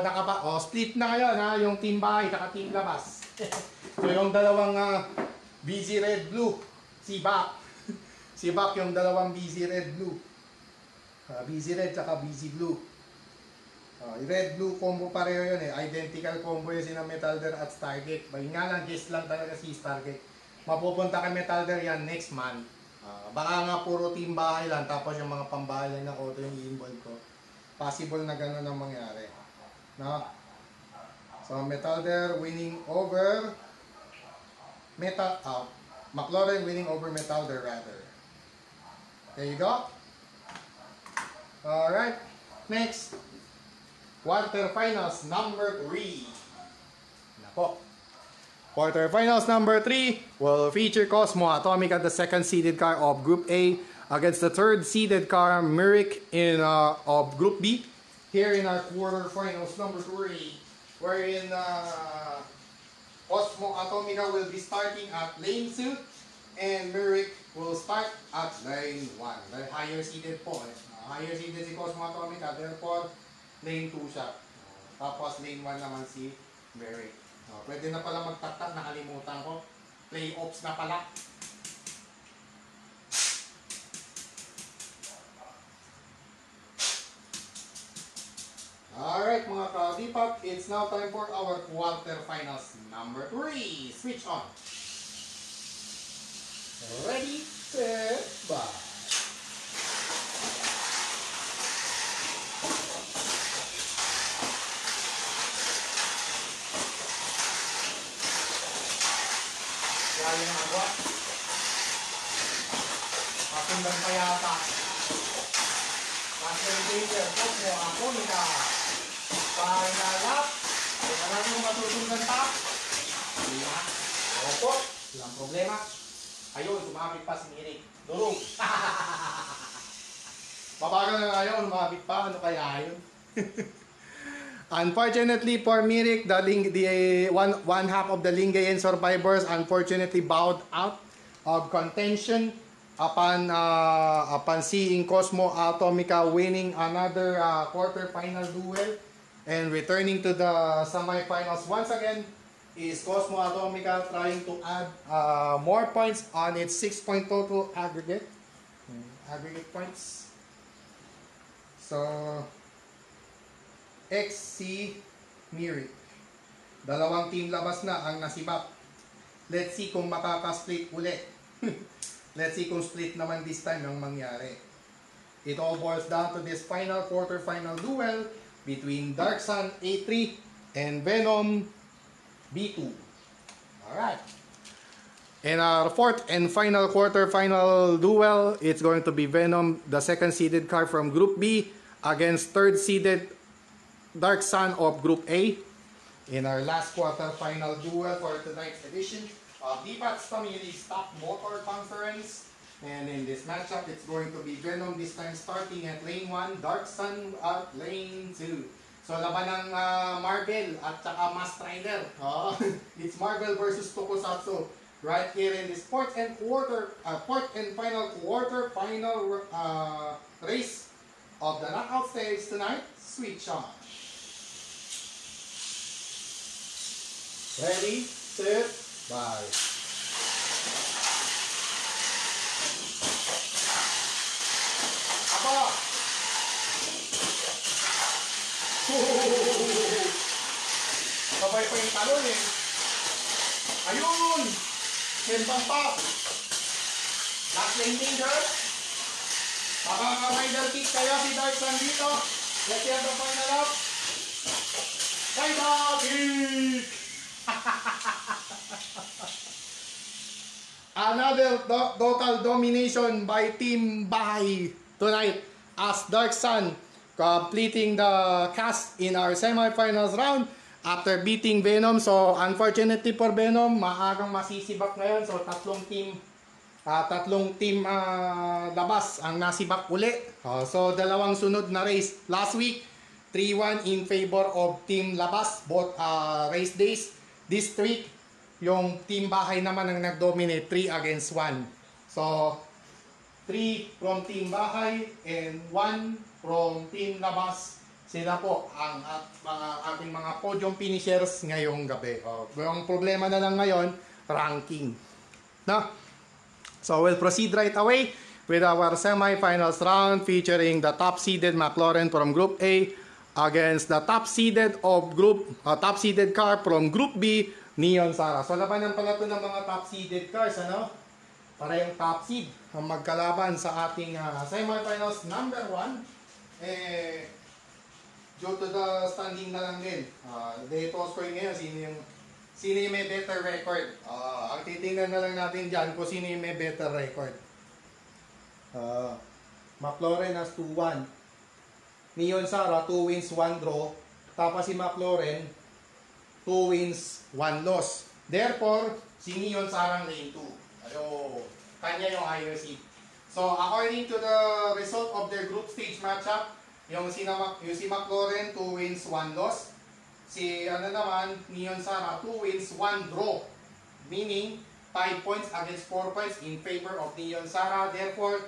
split na ngayon ha, yung team bahay, taka team labas. So, yung dalawang BZ Red Blue, si Bak. Si Bak yung dalawang BZ Red Blue. BZ Red tsaka BZ Blue. Red Blue combo pareho yun Identical combo yun sina Metalder at Stargate. Bayin nga lang, guess lang talaga si Stargate. Mapupunta kay Metalder yan next month. Baka nga puro team bahay lang, tapos yung mga pambahay lang na auto yung i-involve ko. Possible na gano'n ang mangyari. No? So, Metalder winning over McLaren winning over Metalder rather. There you go. Alright. Next. Quarterfinals number 3. Nako. Quarterfinals number 3 will feature Cosmo Atomica, the second-seeded car of Group A, against the third-seeded car, Merrick, of Group B. Here in our quarterfinals number 3, wherein Cosmo Atomica will be starting at lane 2, and Merrick will start at lane 1. Dahil higher-seeded po. Higher-seeded si Cosmo Atomica, therefore, lane 2 siya. Tapos lane 1 naman si Merrick. Pwede na pala magtatak, nakalimutan ko. Playoffs na pala. Alright mga ka-Dipak, it's now time for our quarterfinals number 3. Switch on. Ready, set, bye. Kaya yung agwa. Pasundan pa yata. Master Danger, Cosmo Atomica. Final lap. Kaya natin kung masusundan pa. Hindi na. Opo. Walang problema. Ayun, sumabit pa si Mirik. Durog. Mabagal na ngayon, sumabit pa. Ano kaya yun? Unfortunately for Mirik, one half of the Lingayen survivors unfortunately bowed out of contention upon seeing Cosmo Atomica winning another quarter-final duel and returning to the semi-finals once again is Cosmo Atomica trying to add more points on its 6-point total aggregate points. So XC Myrick. Dalawang team labas na ang nasibak. Let's see kung makaka-split ulit. Let's see kung split naman this time ang mangyari. It all boils down to this final quarter-final duel between Dark Sun A3 and Venom B2. Alright. In our fourth and final quarter-final duel, it's going to be Venom, the second-seeded car from Group B, against third-seeded Dark Sun of Group A. In our last quarter-final duel for tonight's edition of DPAT's Family Stock Motor Conference. And in this matchup, it's going to be Venom this time starting at lane 1, Dark Sun at lane 2. So laban ng Marvel at saka Mask Rider. It's Marvel versus Tokusatsu. Right here in this fourth and final quarter-final race of the knockout stage tonight. Switch on. Ready, set, bye. Aba! Sabay pa yung talon eh. Ayun! Sembang pa! Last lane danger. Makaka-rider kick kaya si Dark Sun dito. Let's see the final up. Rider kick! Another total domination by Team Bahay tonight as Dark Sun completing the cast in our semifinals round after beating Venom. So unfortunately for Venom, maagang masisibak ngayon. So tatlong team labas ang nasibak uli. So dalawang sunod na race last week, 3-1 in favor of Team Labas both race days. This week, yung Team Bahay naman ang nag-dominate 3 against 1. So 3 from Team Bahay and 1 from Team Labas. Sila po ang ating mga podium finishers ngayong gabi. Yung problema na lang ngayon, ranking. No? So we'll proceed right away with our semifinals round featuring the top-seeded McLaren from Group A against the top-seeded car from Group B, Neon Sara. So labanan pala ito ng mga top-seeded cars, ano? Parehong top seed ang magkalaban sa ating semifinals number 1. Due to the standing na lang din. Dito score ngayon, sino yung may better record. Ang titingnan na lang natin dyan kung sino yung may better record. McLaren has 2-1. Neon Sara, 2 wins, 1 draw. Tapos si McLaren, 2 wins, 1 loss. Therefore, si Neon Sara lane 2. Kanya yung higher seed. So, according to the result of their group stage matchup, yung si McLaren, 2 wins, 1 loss. Si Neon Sara, 2 wins, 1 draw. Meaning, 5 points against 4 points in favor of Neon Sara. Therefore,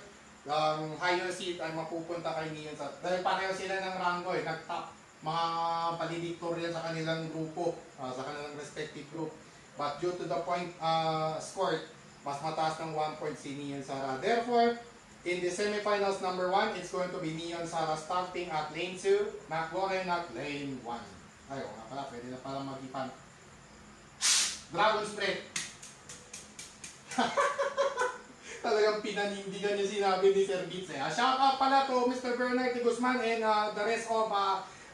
higher seed ay mapupunta kay Neon Sara. Dahil pareho sila ng rango eh. Nag-top mga palidiktorya sa kanilang grupo, sa kanilang respective group. But due to the point scored, mas mataas ng 1 point si Neon Sara. Therefore, in the semifinals number 1, it's going to be Neon Sara starting at lane 2, McLaren at lane 1. Ayaw nga pala, pwede na parang mag-ipan. Dragon Spread. Talagang pinanindigan yung sinabi ni Sir Beats eh. Shout out pala to Mr. Bernard T. Guzman and the rest of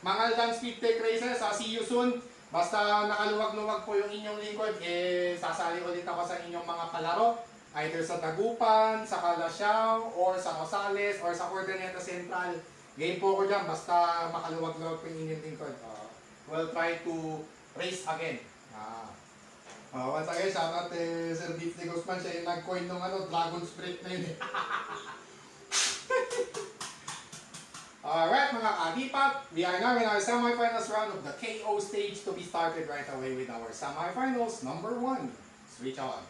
Mangaldan Speed Tech Racers. See you soon. Basta nakaluwag-luwag po yung inyong lingkod, sasali ulit ako sa inyong mga palaro. Either sa Tagupan, sa Calasiao, or sa Rosales, or sa Ordaneta Central. Game po ko dyan, basta makaluwag-luwag po yung inyong lingkod. We'll try to race again. Once again, shout out Sir Beats de Guzman, siya yung nag-coin ng Dragon Spirit na yun. Alright mga ka-DPAT, we are now in our semifinals round of the KO stage to be started right away with our semifinals number 1. Switch on.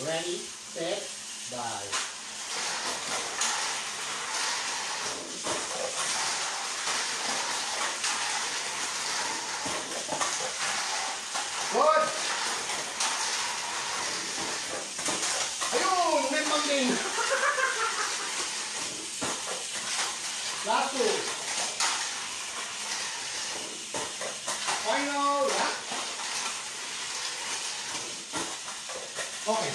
Ready, set, bye. Good! Ayun! May pang-game! Last two. Okay.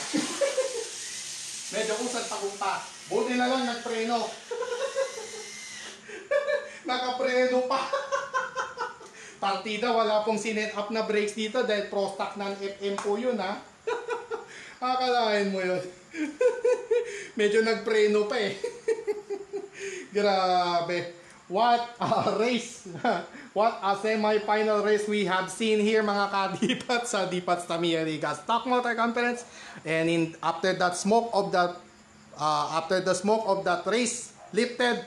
Medyo usad tagunta. Buti na lang nagpreno. Nakapreno pa. Partida, wala pong sinet up na brakes dito dahil pro stock ng FM po yun, ha. Akalain mo yun. Medyo nagpreno pa eh. Grabe. What a race. What a semi-final race we have seen here, mga ka-Dipat, sa Dipats Tamiya Liga Stock Motor Conference. And after the smoke of that race lifted,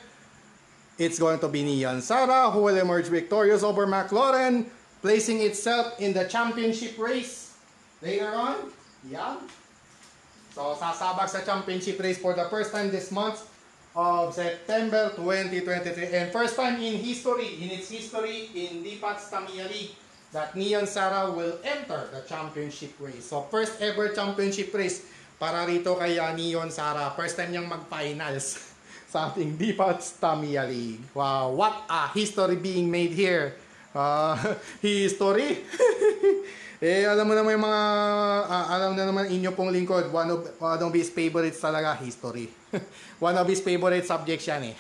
it's going to be Neon Sara who will emerge victorious over McLaren, placing itself in the championship race later on. Yeah. So, sasabak sa championship race for the first time this month of September 2023. And first time in its history in Dipats Tamiya League that Neon Sara will enter the championship race. So, first ever championship race para rito kay Neon Sara. First time niyang mag-finals sa ating Dipats Tamiya League. Wow, what a history being made here. History. Alam mo naman yung mga, alam na naman inyo pong lingkod, one of his favorites talaga, history. One of his favorite subjects yan eh.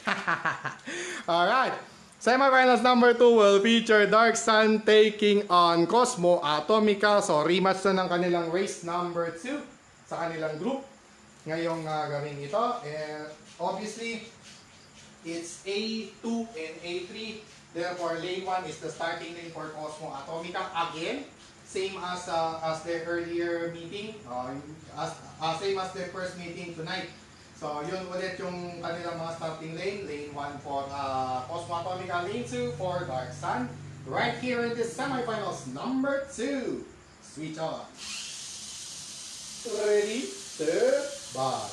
Alright. Semifinals number 2 will feature Dark Sun taking on Cosmo Atomica. So, rematch na ng kanilang race number 2 sa kanilang group ngayong gawin ito. And obviously, it's A2 and A3. Therefore, lane 1 is the starting lane for Cosmo Atomica. Again, same as their earlier meeting, same as their first meeting tonight. So, yun ulit yung kanilang mga starting lane. Lane 1 for Cosmo Atomica, lane 2 for Dark Sun. Right here in this semifinals number 2. Switch on. Ready, set, bye.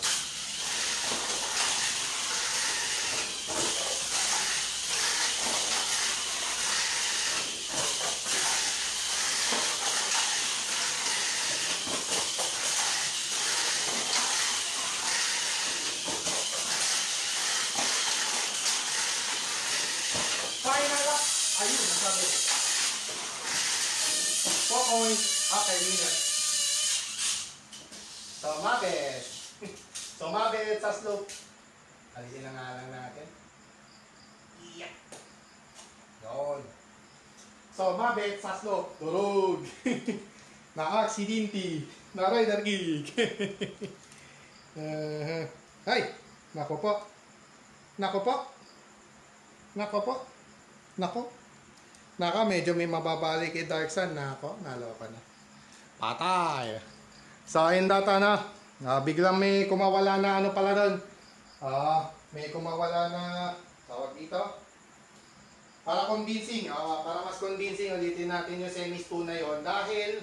Final lap. Ayun, nasabi. 4 points after minute. Sumabit sa slope. Alisin na nga lang natin. Yeah. Yun. Sumabit sa slope. Durog. Na-aksidente. Na-rider gig. Ay! Nako po. Nako po. Nako po. Nako. Naka, medyo may mababalik kay Dark Sun. Nako, naloka na. Patay. So, in data na. Biglang may kumawala na ano pala doon. May kumawala na tawag dito. Para convincing. Para mas convincing, ulitin natin yung semis 2 na yon. Dahil,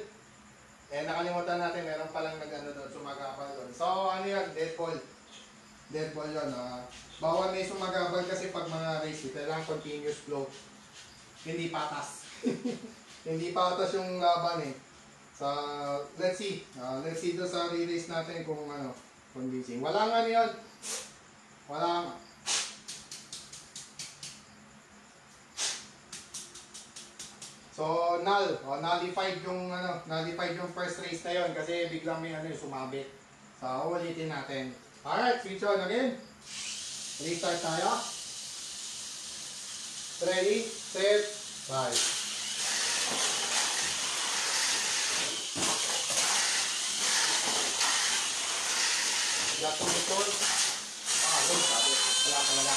nakalimutan natin, meron palang nag-ano doon, sumagabal doon. So, ano yan? Dead ball. Dead ball yun. Bawal may sumagabal kasi pag mga race, kailangan continuous flow. Hindi patas. Hindi patas yung laban eh. Let's see. Let's see doon sa re-race natin kung ano, convincing. Wala nga yun. Wala nga. So, nullified yung first race na yun kasi biglang may sumabit. So, ulitin natin. Alright, switch on again. Restart tayo. Ready, set, bye. Got to record. Ayun, sabit. Wala talaga.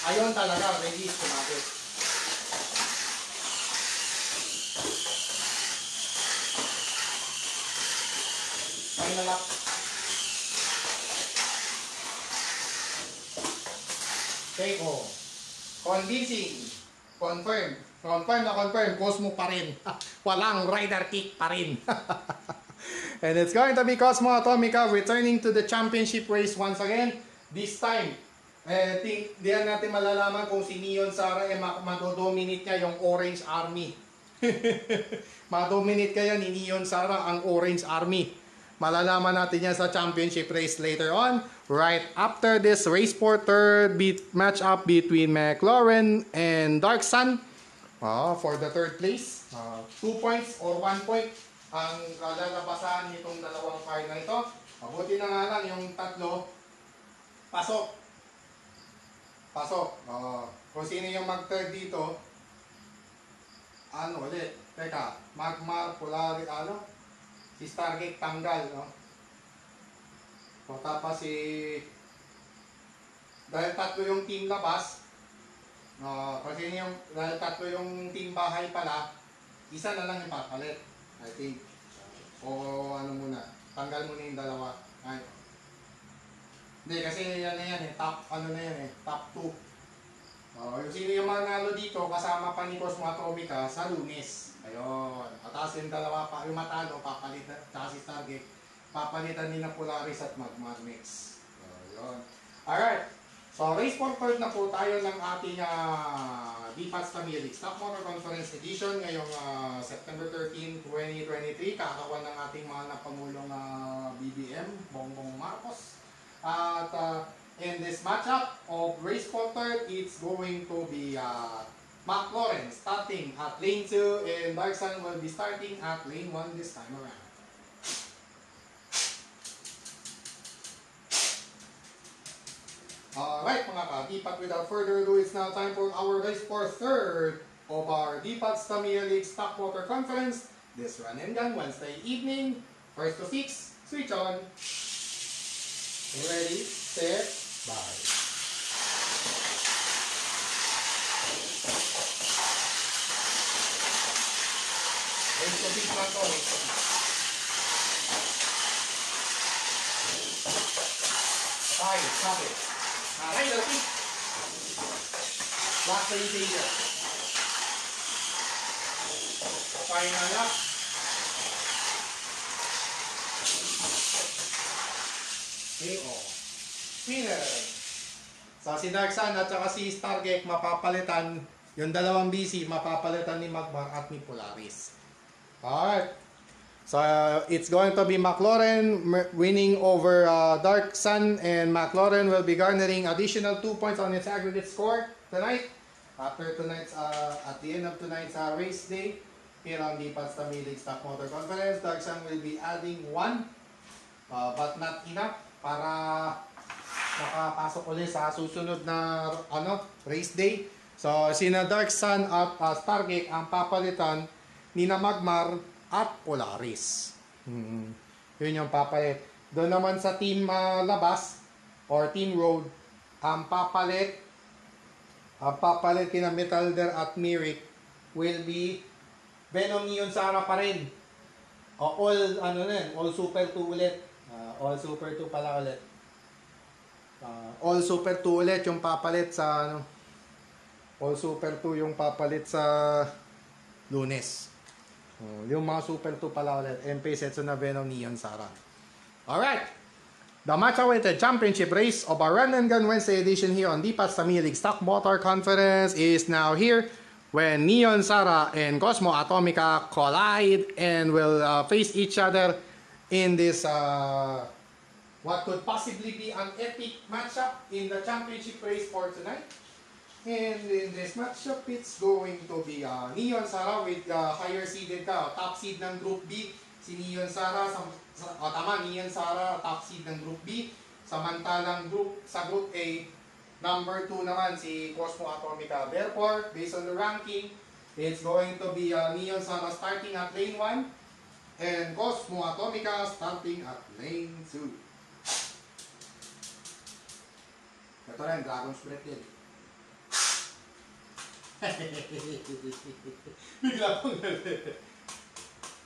Ayun talaga, ready, sumabit. Final lap. Take home. Convincing. Confirm. Confirm na confirm. Cosmo pa rin. Walang rider kick pa rin. And it's going to be Cosmo Atomica returning to the championship race once again. This time, diyan natin malalaman kung si Neon Sara madodominate niya yung Orange Army. Madominate kaya ni Neon Sara ang Orange Army. Malalaman natin yan sa championship race later on. Right after this race for third match-up between McLaren and Dark Sun. For the third place. 2 points or 1 point. ang kalalabasan nitong dalawang car na ito. Mabuti na nga lang yung tatlo, pasok. Pasok. Kung sino yung mag-third dito, ano ulit? Teka, Magmar, Polaris, ano? Si Stargate tanggal, no? O tapos si... Dahil tatlo yung team labas, kasi dahil tatlo yung team bahay pala, isa na lang yung papalit, I think. O ano muna, tanggal muna yung dalawa. Ay. Hindi, kasi yan na yan eh, top, ano na yan eh, top 2. Yung sino yung manalo dito, kasama pa ni Cosmo Atomica sa Lunes. Ayun. At tapos yung dalawa pa, yung matalo, papalitan, tsaka si Stargate, papalitan ni na Polaris at Magmar Mix. Ayun. Alright. So, race for third na po tayo ng ating DPATS Tamil Stock Motor Conference Edition ngayong September 13, 2023. Kakawan ng ating mga napangulong BBM, Bongbong Marcos. At in this matchup of race for third, it's going to be McLaren starting at lane 2 and Darksun will be starting at lane 1 this time around. Alright mga ka-DPAT, without further ado, it's now time for our race for third of our DPATS Tamil League Stock Motor Conference this run and gun Wednesday evening, 1st to 6, switch on. Ready, set, bye. Race to 6 lang to, race to 6. Five, stop it. Alright, let's see. Last lane danger. Final lap. KO. Winner. So si Darksun at saka si Stargate mapapalitan, yung dalawang BC mapapalitan ni Magmar at ni Polaris. Alright. So it's going to be McLaren winning over Darksun, and McLaren will be garnering additional 2 points on its aggregate score tonight. After tonight's at the end of tonight's race day here on the DPATS Tamil League Stock Motor Conference, Darksun will be adding 1, but not enough para makapasok ulit sa susunod na race day. So sina Darksun at Stargate ang papalitan ni na Magmar at Polaris. Yun yung papalit. Doon naman sa team labas or team road, ang papalit kina Metalder at Mirik will be Venom Neon Sara pa rin. All Super 2 ulit. All Super 2 pala ulit. All Super 2 ulit yung papalit sa All Super 2 yung papalit sa Lunes. Yung mga Super 2 pala ulit. MP Setsuna Venom Neon Sara. Alright. The match-awaited championship race of our Run and Gun Wednesday edition here on DPATS Tamil League Stock Motor Conference is now here, when Neon Sara and Cosmo Atomica collide and will face each other in this what could possibly be an epic matchup in the championship race for tonight. And in this matchup, it's going to be Neon Sara with higher seeded top seed ng Group B. Si Neon Sara, Neon Sara, top seed ng Group B. Samantalang sa Group A, number 2 naman si Cosmo Atomica. Therefore, based on the ranking, it's going to be Neon Sara starting at lane 1 and Cosmo Atomica starting at lane 2. Ito rin, Dragon's Breath din. Bigla pong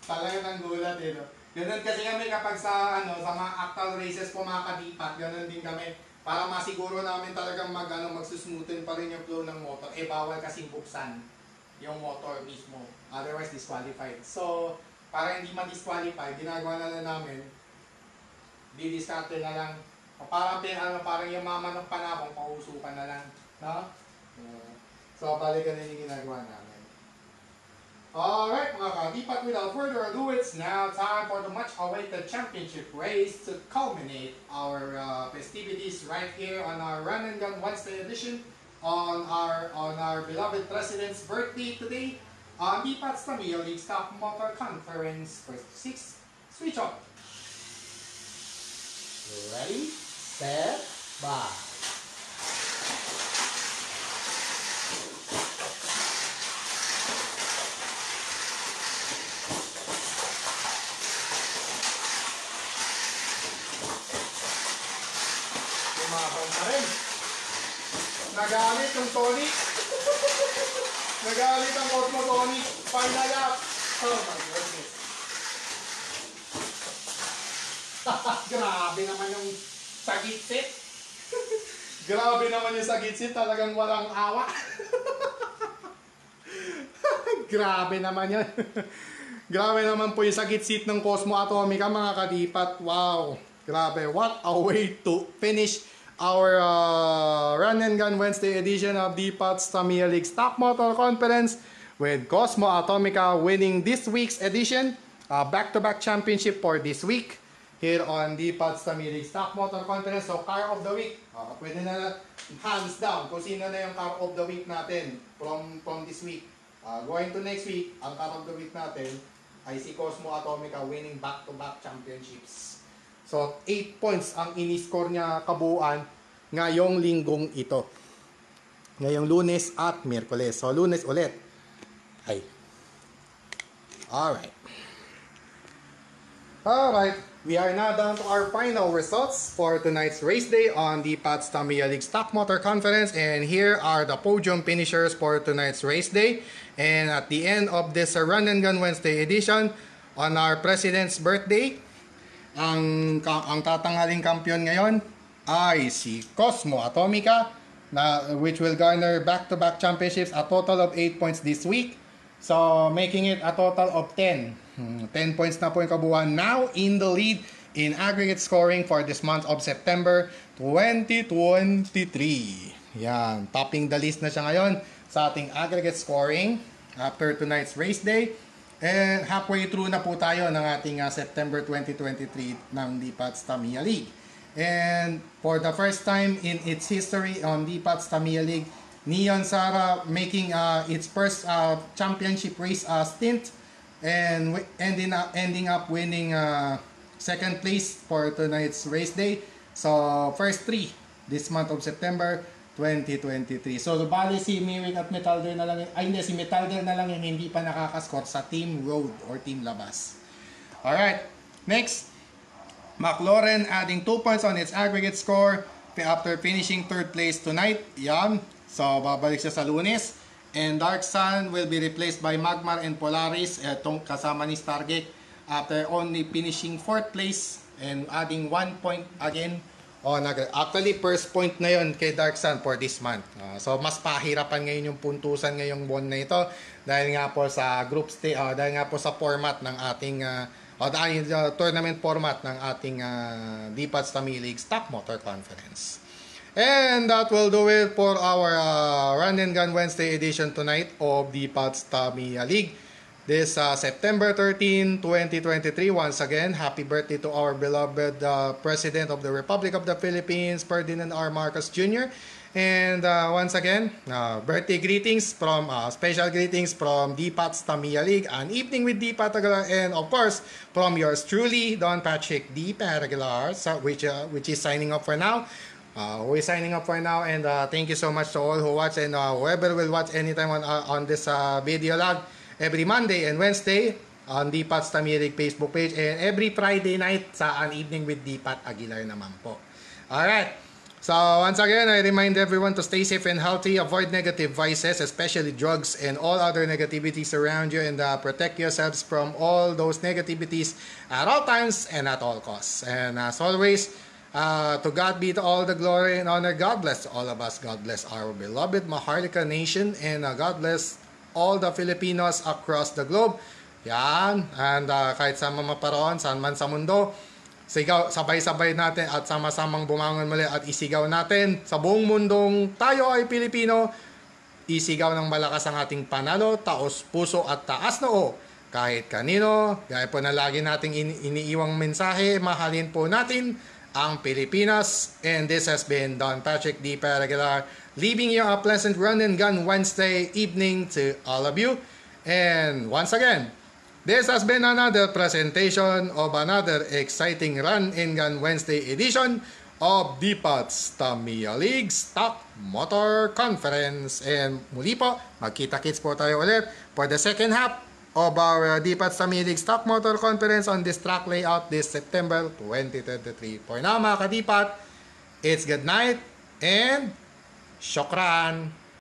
talaga ng gulat eh, no? Ganun kasi kami kapag sa mga actual races po mga kadipat, ganun din kami para masiguro namin talagang magsusmootin pa rin yung flow ng motor. Bawal kasing buksan yung motor mismo, otherwise disqualified. So para hindi ma-disqualify, ginagawa na lang namin, didiskarte na lang, parang yung mamanong panabong, pausukan na lang, no? So, balikan na yung ginagawa namin. Alright mga ka-DPAT, without further ado, it's now time for the much-awaited championship race to culminate our festivities right here on our Run and Gun Wednesday edition on our beloved President's birthday today. on the Pats Tamil League Stock Motor Conference first 6. Switch on. Ready, set, bye. Umabang pa rin. Nagalit yung Tony. Nagalit ang Cosmo Tony. Final lap. Oh my goodness. Grabe naman yung sagitsit. Grabe naman yung sagitsit. Talagang walang awa. Grabe naman yan. Grabe naman po yung sagitsit ng Cosmo Atomica mga kadipat. Wow. Grabe. What a way to finish our Run and Gun Wednesday edition of the Pats Tamil League Stock Motor Conference with Cosmo Atomica winning this week's edition. Back-to-back championship for this week here on the Pats Tamil League Stock Motor Conference. So, car of the week. Pwede na hands down kung sino na yung car of the week natin from this week. Going to next week, ang car of the week natin ay si Cosmo Atomica winning back-to-back championships. So, 8 points ang ini-score niya kabuuan ngayong linggong ito. Ngayong Lunes at Miyerkules. So, Lunes ulit. Ay. Alright. Alright. We are now down to our final results for tonight's race day on the Pats Tamil League Stock Motor Conference. And here are the podium finishers for tonight's race day. And at the end of this Run and Gun Wednesday edition, on our President's birthday, ang tatangaling kampiyon ngayon ay si Cosmo Atomica which will garner back-to-back championships, a total of 8 points this week. So making it a total of 10. 10 points na po yung kabuuan. Now in the lead in aggregate scoring for this month of September 2023. Yan, topping the list na siya ngayon sa ating aggregate scoring after tonight's race day. And halfway through na po tayo ng ating September 2023 ng the Pats Tamil League. And for the first time in its history on the Pats Tamil League, Neon Sara making its first championship race stint and ending up winning second place for tonight's race day. So first 3 this month of September 2023. So, bali si Miwik at Metalder na lang, si Metalder na lang yung hindi pa nakakascore sa Team Road or Team Labas. Alright, next, McLaren adding 2 points on its aggregate score after finishing third place tonight. Yan, so babalik siya sa Lunes. And Dark Sun will be replaced by Magmar and Polaris, itong kasama ni Stargate, after only finishing fourth place and adding 1 point again. Actually, first point na yon kay Dark Sun for this month. So, mas pahirapan ngayon yung puntusan ngayong buwan na ito dahil nga po sa group stage, dahil nga po sa format ng ating tournament format ng ating the Pats Tamil League Stock Motor Conference. And that will do it for our Run and Gun Wednesday edition tonight of the Pats Tamil League. This September 13, 2023, once again, happy birthday to our beloved President of the Republic of the Philippines, Ferdinand R. Marcos Jr. And once again, birthday greetings from, special greetings from the Pats Tamil League, an evening with D. Patagular, and of course, from yours truly, Don Patrick D. Patagular, which is signing up for now. We're signing up for now, and thank you so much to all who watch and whoever will watch anytime on this video log. Every Monday and Wednesday on the Pats Tamil League Facebook page, and every Friday night sa An Evening with D. Pat Aguilar naman po. Alright, so once again, I remind everyone to stay safe and healthy, avoid negative vices, especially drugs and all other negativities around you, and protect yourselves from all those negativities at all times and at all costs. And as always, to God be to all the glory and honor. God bless all of us. God bless our beloved Maharlika nation, and God bless all the Filipinos across the globe. Yan. And kahit sa mga paroon, saan man sa mundo, sabay-sabay natin at sama-samang bumangon muli at isigaw natin sa buong mundong tayo ay Pilipino. Isigaw ng malakas ang ating panalo, taos puso at taas noo. Kahit kanino, gaya po na lagi nating iniiwang mensahe, mahalin po natin ang Pilipinas. And this has been Don Patrick D. Paraguilar, leaving you a pleasant Run and Gun Wednesday evening to all of you. And once again, this has been another presentation of another exciting Run and Gun Wednesday edition of DPAT's Tamiya League Stock Motor Conference. And muli po, magkita-kits po tayo ulit for the second half of our DPAT's Tamiya League Stock Motor Conference on this track layout this September 2023. For now mga ka-DPAT, it's good night and shukran!